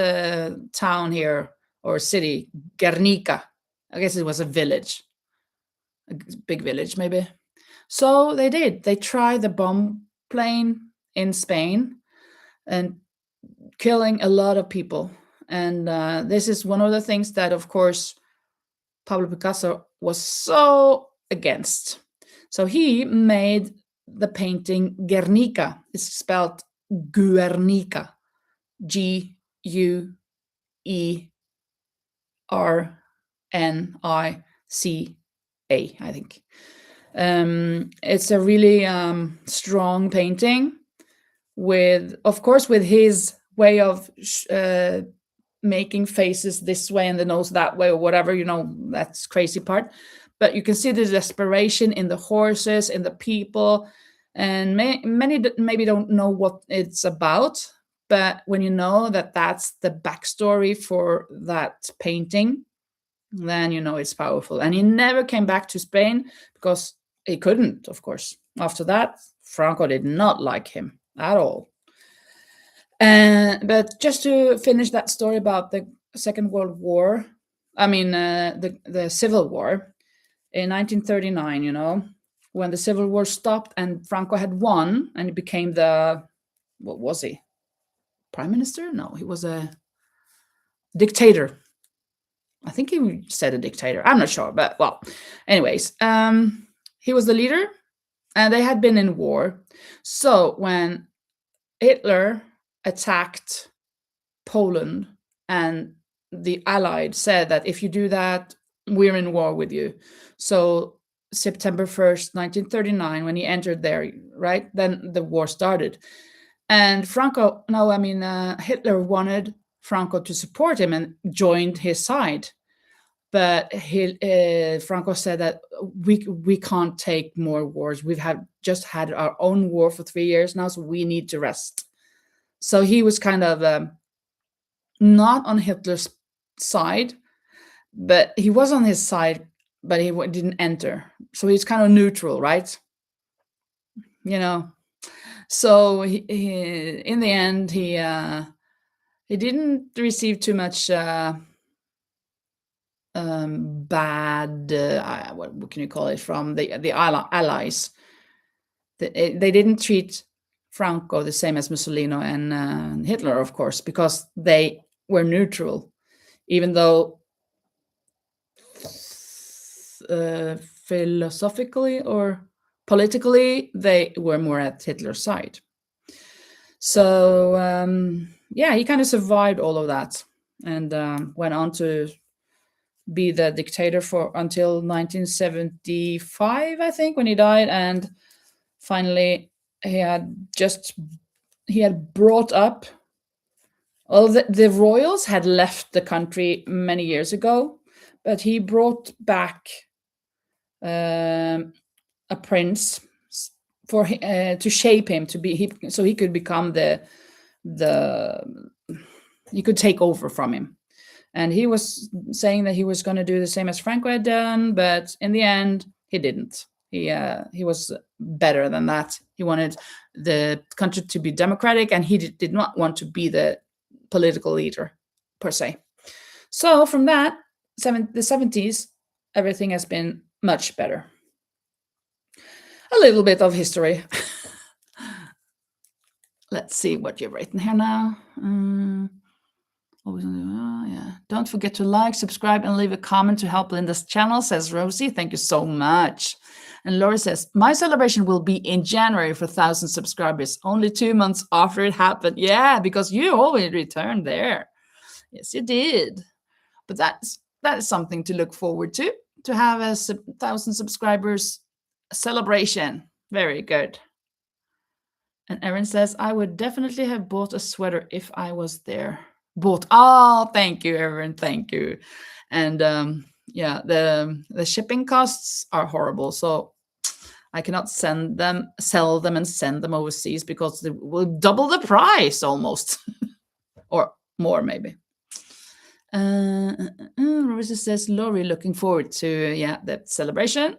town here, or city, Guernica. I guess it was a village, a big village maybe. So they did. They tried the bomb plane in Spain and killing a lot of people. And this is one of the things that, of course, Pablo Picasso was so against. So he made the painting Guernica. It's spelled Guernica, Guernica, I think. It's a really strong painting with, of course, with his way of making faces this way and the nose that way, or whatever, that's crazy part. But you can see the desperation in the horses, in the people, and many maybe don't know what it's about. But when you know that that's the backstory for that painting, then you know it's powerful. And he never came back to Spain because he couldn't, of course. After that, Franco did not like him at all. But just to finish that story about the Second World War, I mean, the Civil War in 1939, when the Civil War stopped and Franco had won and he became what was he? Prime Minister? No, he was a dictator. I think he said a dictator. I'm not sure, but well, anyways, he was the leader and they had been in war. So when Hitler attacked Poland and the Allied said that if you do that, we're in war with you. So September 1st, 1939, when he entered there, right, then the war started. And Hitler wanted Franco to support him and joined his side. But Franco said that we can't take more wars. We've just had our own war for 3 years now, so we need to rest. So he was kind of not on Hitler's side, but he was on his side, but he didn't enter. So he's kind of neutral, right? So he in the end, he didn't receive too much bad, what can you call it, from the Allies. They didn't treat Franco the same as Mussolini and Hitler, of course, because they were neutral, even though philosophically or politically they were more at Hitler's side. So he kind of survived all of that and went on to be the dictator for until 1975, I think, when he died. And finally he had brought up, well, the royals had left the country many years ago, but he brought back a prince for to shape him to be so he could become he could take over from him. And he was saying that he was going to do the same as Franco had done, but in the end, he didn't. He was better than that. He wanted the country to be democratic, and he did not want to be the political leader, per se. So from that, the 70s, everything has been much better. A little bit of history. Let's see what you've written here now. Don't forget to like, subscribe, and leave a comment to help Linda's channel, says Rosie. Thank you so much. And Laura says, my celebration will be in January for 1,000 subscribers, only 2 months after it happened. Yeah, because you always returned there. Yes, you did. But that is something to look forward to have a 1,000 subscribers celebration. Very good. And Erin says, I would definitely have bought a sweater if I was there. Oh, thank you, Erin. Thank you. And the shipping costs are horrible. So I cannot sell them and send them overseas because they will double the price almost, or more maybe. Marissa says, Laurie, looking forward to the celebration.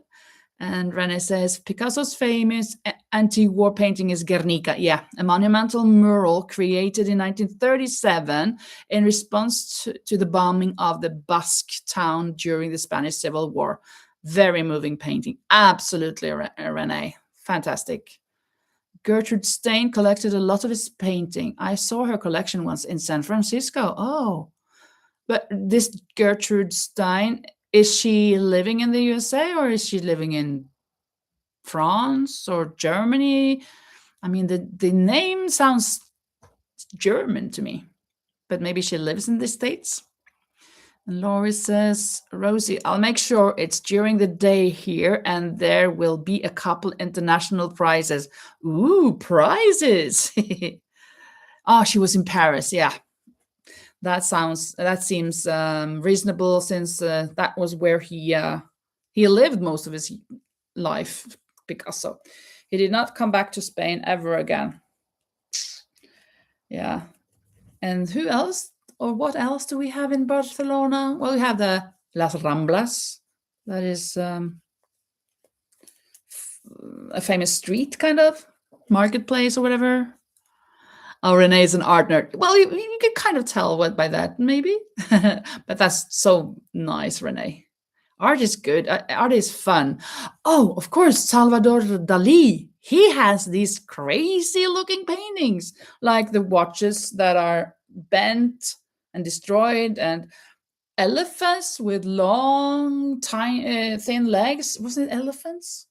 And Rene says, Picasso's famous anti-war painting is Guernica. Yeah, a monumental mural created in 1937 in response to the bombing of the Basque town during the Spanish Civil War. Very moving painting. Absolutely, Rene. Fantastic. Gertrude Stein collected a lot of his painting. I saw her collection once in San Francisco. Oh, but this Gertrude Stein, is she living in the USA or is she living in France or Germany? I mean, the name sounds German to me, but maybe she lives in the States. And Laurie says, Rosie, I'll make sure it's during the day here and there will be a couple international prizes. Ooh, prizes. Oh, she was in Paris. Yeah. That seems reasonable since that was where he lived most of his life, Picasso. He did not come back to Spain ever again. Yeah. And who else or what else do we have in Barcelona? Well, we have the Las Ramblas. That is a famous street, kind of marketplace or whatever. Oh, Renee is an art nerd. Well, you can kind of tell what by that, maybe. But that's so nice, Renee. Art is good. Art is fun. Oh, of course, Salvador Dali. He has these crazy looking paintings, like the watches that are bent and destroyed, and elephants with long, tiny, thin legs. Was it elephants?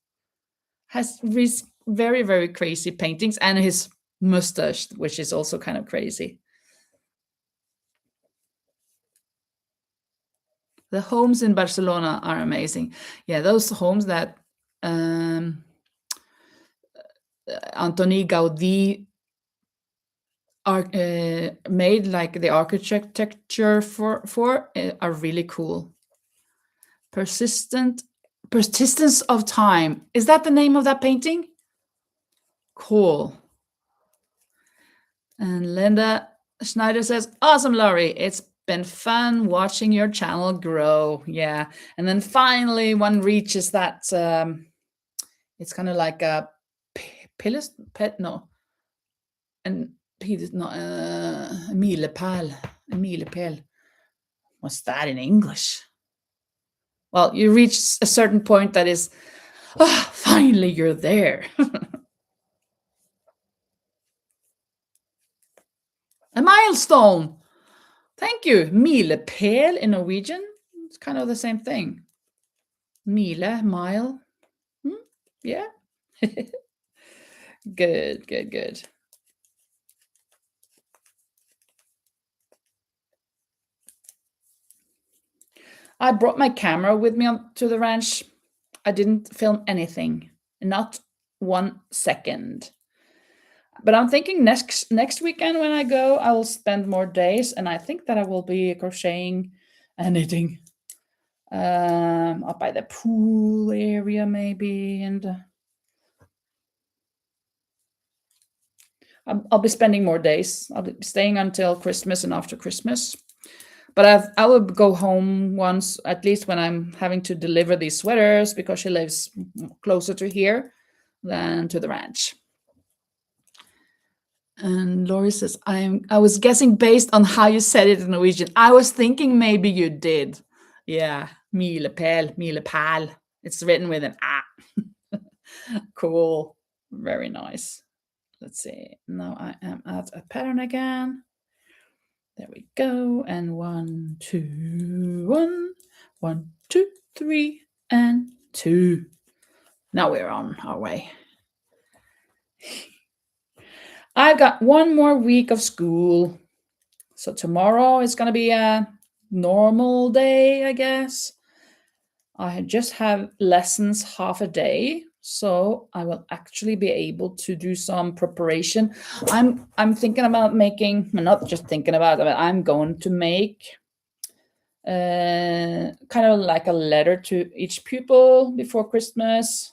Has these very, very crazy paintings, and his mustache, which is also kind of crazy. The homes in Barcelona are amazing. Yeah, those homes that Antoni Gaudí made, like the architecture for are really cool. Persistence of Time. Is that the name of that painting? Cool. And Linda Schneider says, awesome, Laurie. It's been fun watching your channel grow. Yeah. And then finally one reaches that it's kind of like a and not a milepæl. What's that in English? Well, you reach a certain point that is, finally you're there. A milestone. Thank you. Milepæl in Norwegian. It's kind of the same thing. Mile, mile. Yeah. Good. I brought my camera with me to the ranch. I didn't film anything, not 1 second. But I'm thinking next weekend when I go, I will spend more days, and I think that I will be crocheting and knitting up by the pool area maybe, and I'll be spending more days. I'll be staying until Christmas and after Christmas. But I will go home once, at least when I'm having to deliver these sweaters, because she lives closer to here than to the ranch. And Laurie says, I was guessing based on how you said it in Norwegian. I was thinking maybe you did. Yeah, milepæl. It's written with an A. Cool. Very nice. Let's see. Now I am at a pattern again. There we go. And 1, 2, 1, 1, 2, 3, and 2. Now we're on our way. I've got one more week of school. So tomorrow is going to be a normal day, I guess. I just have lessons half a day, so I will actually be able to do some preparation. I'm thinking about making, not just thinking about it, I'm going to make kind of like a letter to each pupil before Christmas.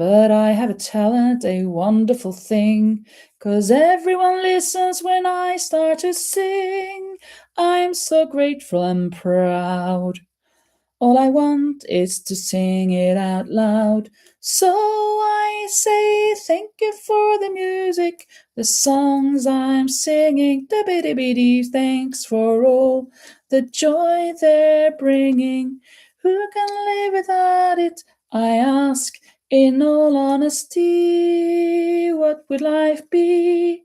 But I have a talent, a wonderful thing, 'cause everyone listens when I start to sing. I'm so grateful and proud. All I want is to sing it out loud. So I say thank you for the music, the songs I'm singing. Da-biddy-biddy, thanks for all the joy they're bringing. Who can live without it? I ask in all honesty. What would life be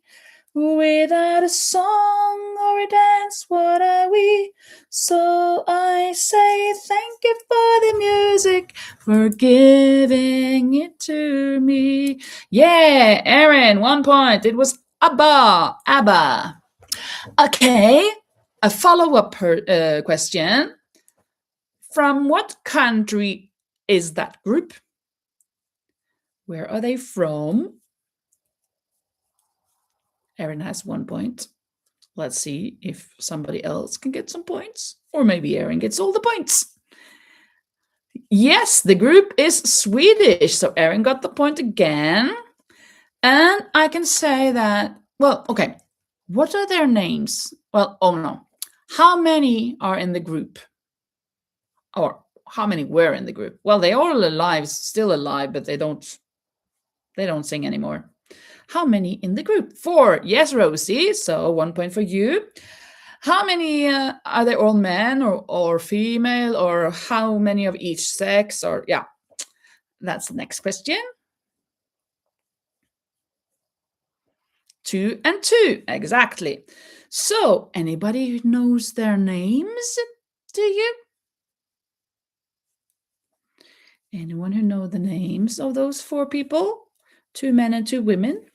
without a song or a dance? What are we? So I say thank you for the music, for giving it to me. Yeah, Erin, 1 point. It was ABBA. ABBA. Okay, a follow-up question. From what country is that group? Where are they from? Erin has 1 point. Let's see if somebody else can get some points. Or maybe Erin gets all the points. Yes, the group is Swedish. So Erin got the point again. And I can say that, well, okay. What are their names? Well, oh no. How many are in the group? Or how many were in the group? Well, they are all alive, still alive, but they don't sing anymore. How many in the group? 4. Yes, Rosie. So 1 point for you. How many are they all men or female, or how many of each sex? Or yeah, that's the next question. 2 and 2, exactly. So anybody who knows their names? Do you? Anyone who know the names of those 4 people? 2 men and 2 women?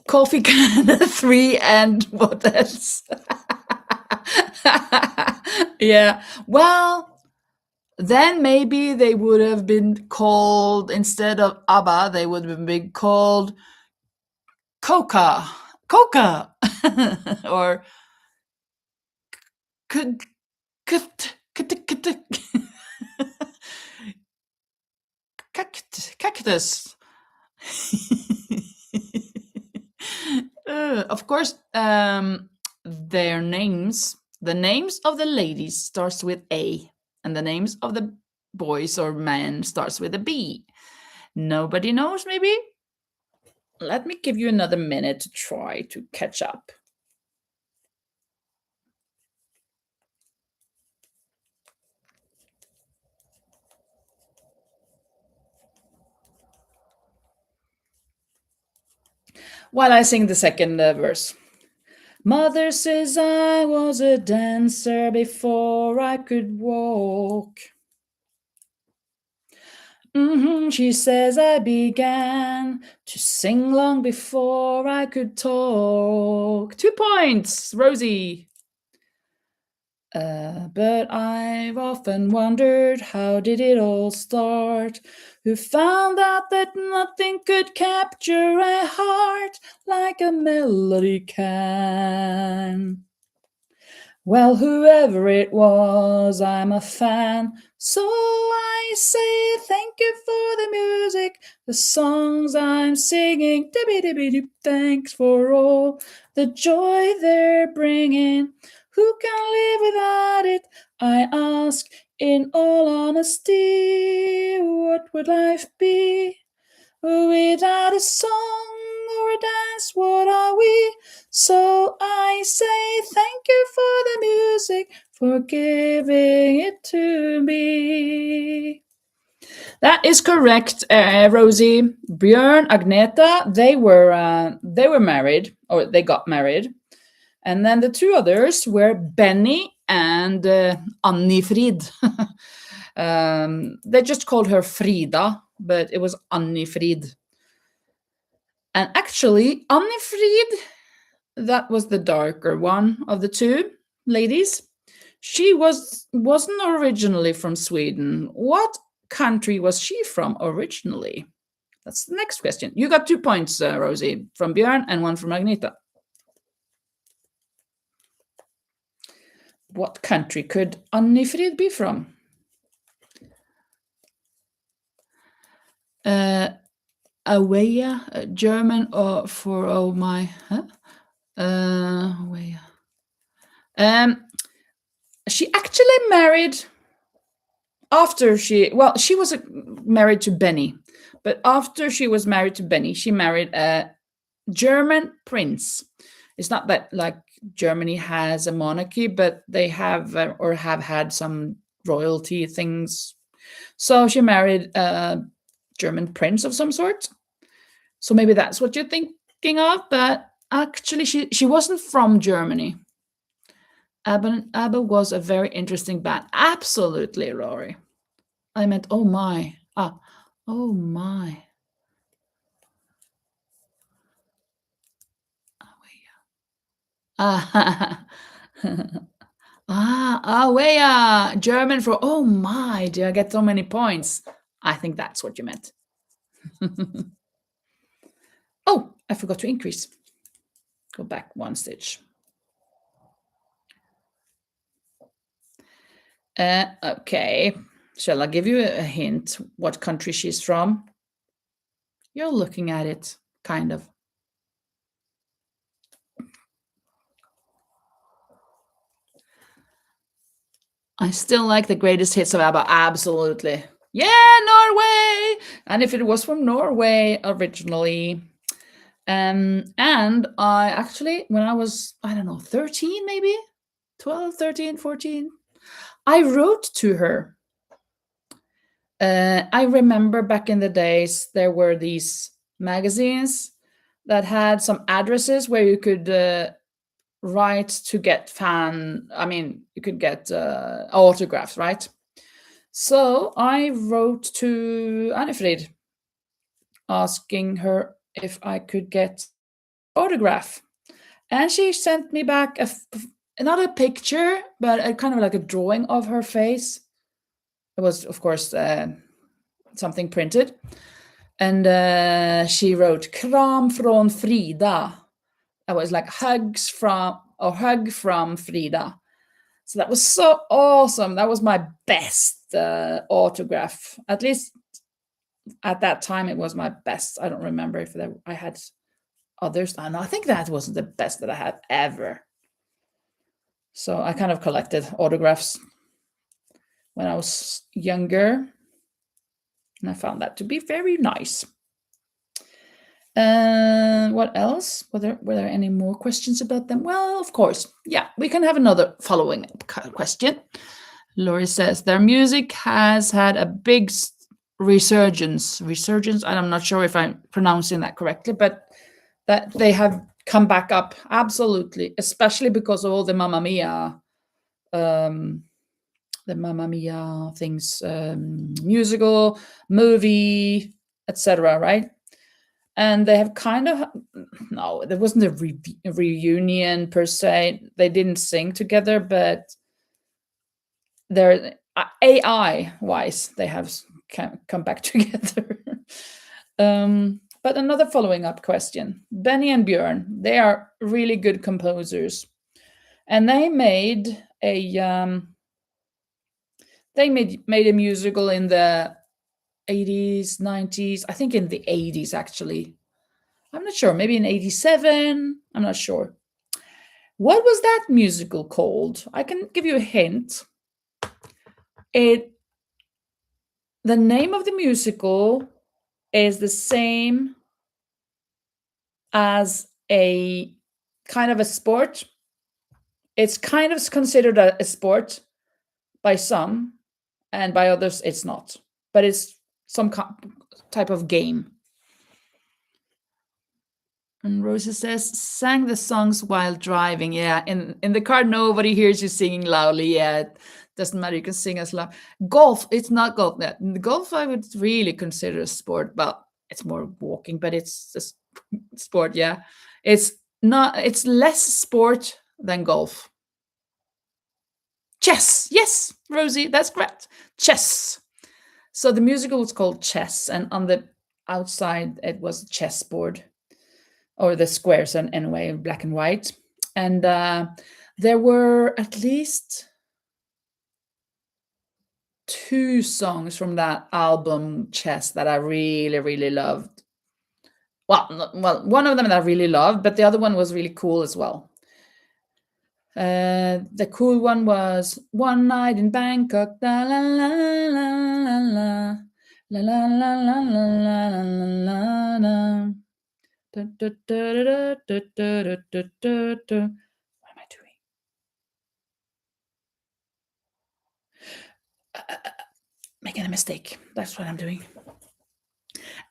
Coffee can 3 and what else? Yeah, well, then maybe they would have been called, instead of ABBA, they would have been called Coca, or cactus. Of course, their names, the names of the ladies starts with A, and the names of the boys or men starts with a B. Nobody knows, maybe? Let me give you another minute to try to catch up. While I sing the second verse. Mother says I was a dancer before I could walk. She says I began to sing long before I could talk. 2 points, Rosie. But I've often wondered, how did it all start? Who found out that nothing could capture a heart like a melody can? Well, whoever it was, I'm a fan. So I say thank you for the music, the songs I'm singing. Thanks for all the joy they're bringing. Who can live without it? I ask in all honesty. What would life be without a song or a dance? What are we? So I say thank you for the music, for giving it to me. That is correct, Rosie. Björn, Agneta, they were married, or they got married. And then the 2 others were Benny and Annifrid. They just called her Frida, but it was Annifrid. And actually, Annifrid, that was the darker one of the 2 ladies. She wasn't originally from Sweden. What country was she from originally? That's the next question. You got 2 points, Rosie, from Björn and one from Agneta. What country could Annifrid be from? Awaya, German or for oh my, huh? Awaya. She actually married after she was married to Benny, but after she was married to Benny, she married a German prince. It's not that like Germany has a monarchy, but they have or have had some royalty things. So she married a German prince of some sort. So maybe that's what you're thinking of, but actually she wasn't from Germany. ABBA was a very interesting band. Absolutely, Rory. I meant, oh my. Oh my. Ah, Wea. German for, oh my. Did I get so many points? I think that's what you meant. Oh, I forgot to increase. Go back one stitch. Okay. Shall I give you a hint what country she's from? You're looking at it, kind of. I still like the greatest hits of ABBA, absolutely. Yeah, Norway! And if it was from Norway originally. And I actually, when I was, I don't know, 13 maybe? 12, 13, 14, I wrote to her. I remember back in the days, there were these magazines that had some addresses where you could write to get you could get autographs, right? So I wrote to Annifrid asking her if I could get autograph. And she sent me back not a picture, but a kind of like a drawing of her face. It was, of course, something printed. And she wrote Kram från Frida. That was like hug from Frida. So that was so awesome. That was my best autograph. At least at that time, it was my best. I don't remember if I had others. I think that wasn't the best that I had ever. So I kind of collected autographs when I was younger. And I found that to be very nice. What else? Were there any more questions about them? Well, of course. Yeah, we can have another following question. Lori says their music has had a big resurgence. Resurgence. I'm not sure if I'm pronouncing that correctly, but that they have come back up absolutely, especially because of all the Mamma Mia, things, musical, movie, etc. Right? And they have kind of no, there wasn't a reunion per se. They didn't sing together, but they're AI wise, they have come back together. But another following up question: Benny and Björn, they are really good composers, and they made a musical in the 80s, 90s. I think in the 80s actually. I'm not sure. Maybe in 87. I'm not sure. What was that musical called? I can give you a hint. The name of the musical is the same as a kind of a sport. It's kind of considered a sport by some, and by others it's not. But it's some type of game. And Rosa says, sang the songs while driving. Yeah, in the car, nobody hears you singing loudly. Yeah, it doesn't matter. You can sing as loud. Golf, it's not golf. Golf, I would really consider a sport, but it's more walking, but it's a sport. Yeah, it's less sport than golf. Chess. Yes, Rosie, that's correct. Chess. So the musical was called Chess, and on the outside it was a chessboard, or the squares, and anyway, black and white. And there were at least two songs from that album Chess that I really, really loved. Well, one of them that I really loved, but the other one was really cool as well. The cool one was "One Night in Bangkok." La la la la la la la la la la la la la la. Da, da, da, da, da, da, da, da, da, da. What am I doing? Making a mistake. That's what I'm doing.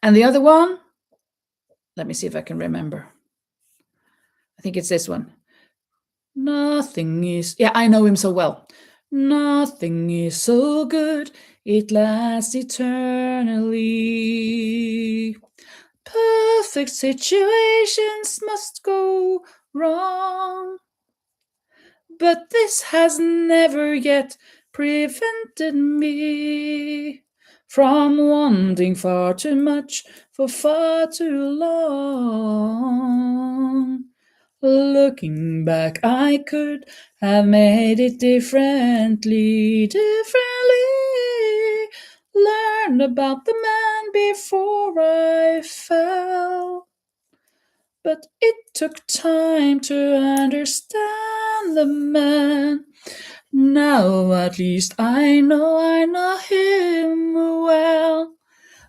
And the other one, let me see if I can remember. I think it's this one. Nothing is. Yeah, I know him so well. Nothing is so good, it lasts eternally. Perfect situations must go wrong, but this has never yet prevented me from wanting far too much for far too long. Looking back, I could have made it differently. Learned about the man before I fell. But it took time to understand the man. Now at least I know him well.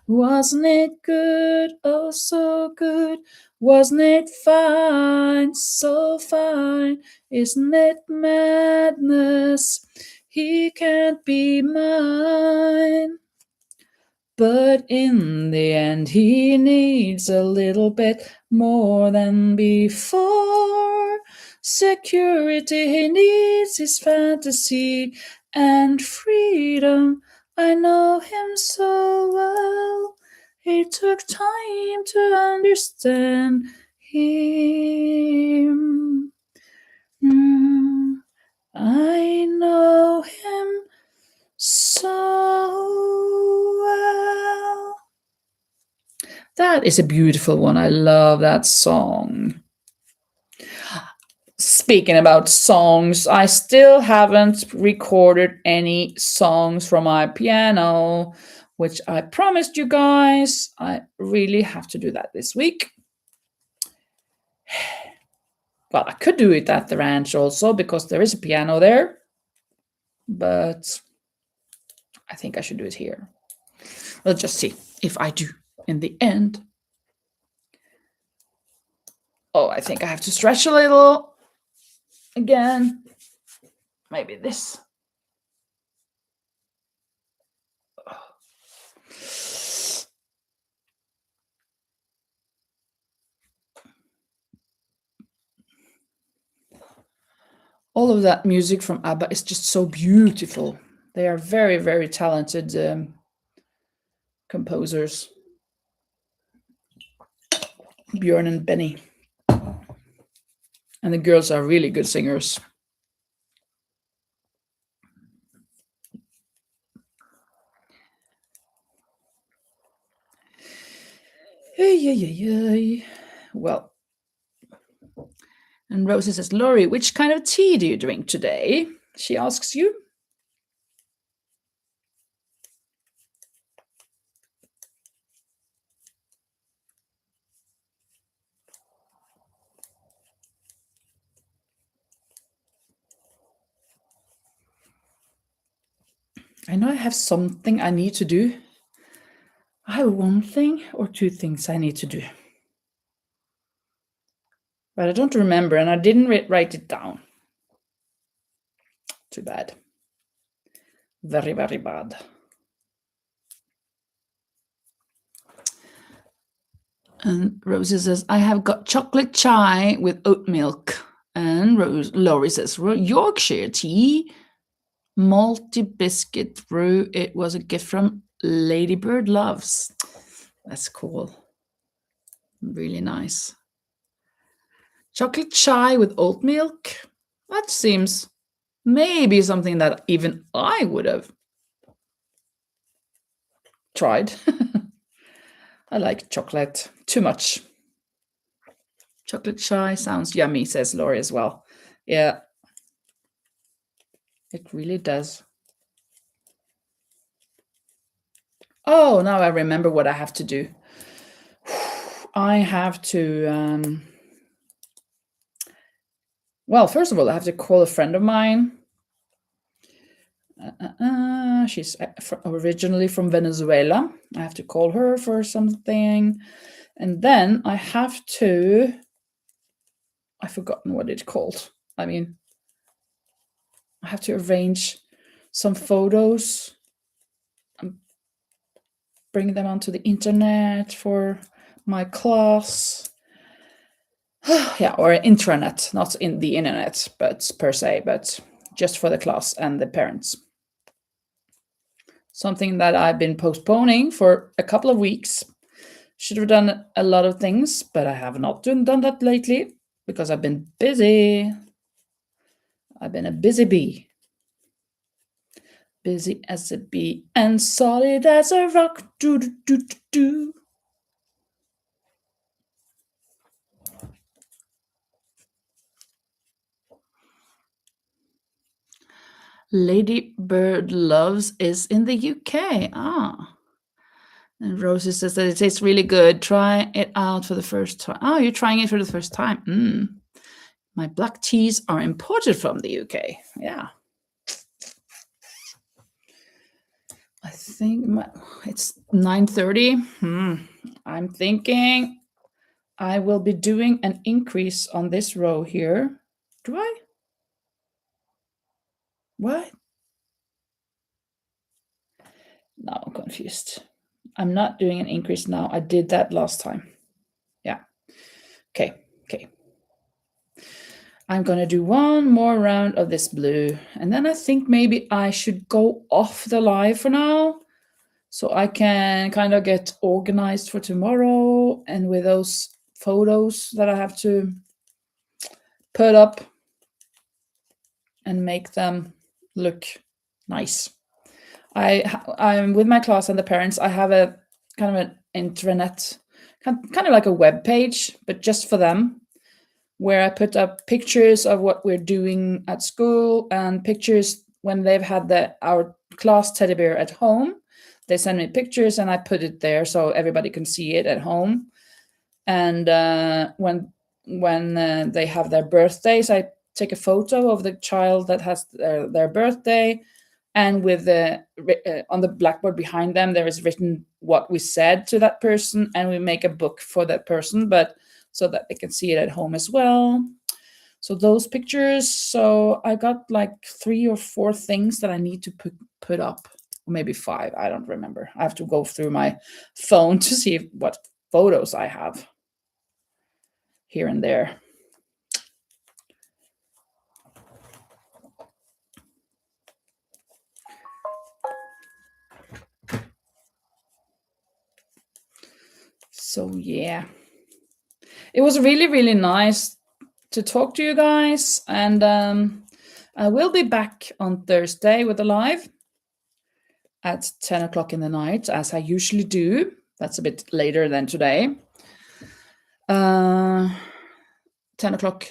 Wasn't it good? Oh, so good. Wasn't it fine? So fine. Isn't it madness? He can't be mine. But in the end, he needs a little bit more than before. Security, he needs his fantasy and freedom. I know him so well. It took time to understand him. I know him so well. That is a beautiful one. I love that song. Speaking about songs, I still haven't recorded any songs from my piano, which I promised you guys. I really have to do that this week. Well, I could do it at the ranch also because there is a piano there, but I think I should do it here. We'll just see if I do in the end. Oh, I think I have to stretch a little again. Maybe this. All of that music from ABBA is just so beautiful. They are very, very talented composers. Björn and Benny. And the girls are really good singers. Well, and Rosie says, Laurie, which kind of tea do you drink today? She asks you. I know I have something I need to do. I have one thing or two things I need to do. But I don't remember, and I didn't write it down. Too bad. Very, very bad. And Rosie says, I have got chocolate chai with oat milk. And Laurie says, Yorkshire tea, malty biscuit brew. It was a gift from Ladybird Loves. That's cool. Really nice. Chocolate chai with oat milk. That seems maybe something that even I would have tried. I like chocolate too much. Chocolate chai sounds yummy, says Lori as well. Yeah, it really does. Oh, now I remember what I have to do. I have to, well, first of all, I have to call a friend of mine. She's originally from Venezuela. I have to call her for something. And then I have to, I've forgotten what it's called. I mean, I have to arrange some photos and bring them onto the internet for my class. Yeah, or intranet, not in the internet, but per se, but just for the class and the parents. Something that I've been postponing for a couple of weeks. Should have done a lot of things, but I have not done that lately because I've been busy. I've been a busy bee. Busy as a bee and solid as a rock. Do, do, do, do, do. Lady Bird Loves is in the UK. Ah. And Rosie says that it tastes really good. Try it out for the first time. Oh, you're trying it for the first time. My black teas are imported from the UK. Yeah. I think it's 9:30. I'm thinking I will be doing an increase on this row here. Do I? What? Now I'm confused. I'm not doing an increase now. I did that last time. Yeah. Okay. I'm going to do one more round of this blue. And then I think maybe I should go off the live for now, so I can kind of get organized for tomorrow. And with those photos that I have to put up and make them look nice. I'm with my class and the parents. I have a kind of an intranet, kind of like a web page, but just for them, where I put up pictures of what we're doing at school and pictures when they've had our class teddy bear at home. They send me pictures and I put it there so everybody can see it at home. And when they have their birthdays, I take a photo of the child that has their birthday, and with on the blackboard behind them there is written what we said to that person, and we make a book for that person, but so that they can see it at home as well. So those pictures. So I got like 3 or 4 things that I need to put up, or maybe 5. I don't remember. I have to go through my phone to see what photos I have here and there. So yeah, it was really, really nice to talk to you guys. And I will be back on Thursday with a live at 10 o'clock in the night, as I usually do. That's a bit later than today. 10 o'clock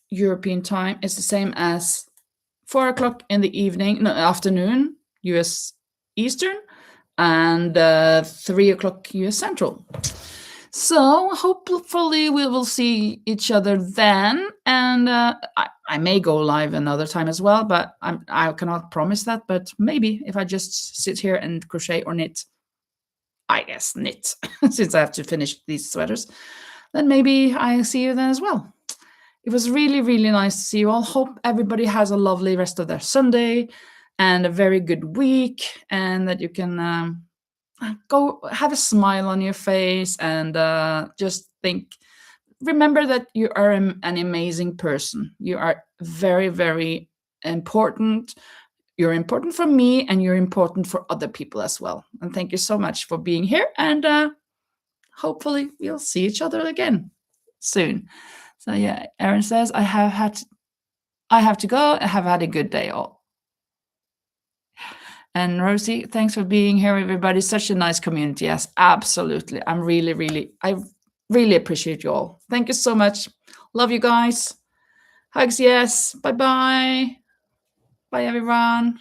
European time is the same as 4 o'clock in the afternoon, US Eastern, and 3 o'clock US Central. So hopefully we will see each other then, and I may go live another time as well, but I cannot promise that. But maybe if I just sit here and crochet or knit, I guess knit, since I have to finish these sweaters, then maybe I see you then as well. It was really, really nice to see you all. Hope everybody has a lovely rest of their Sunday and a very good week, and that you can go have a smile on your face and just remember that you are an amazing person. You are very, very important. You're important for me, and you're important for other people as well. And thank you so much for being here, and hopefully we'll see each other again soon. So yeah, Erin says, I have to go. I have had a good day all. And Rosie, thanks for being here, everybody. Such a nice community. Yes, absolutely. I really appreciate you all. Thank you so much. Love you guys. Hugs, yes. Bye bye. Bye, everyone.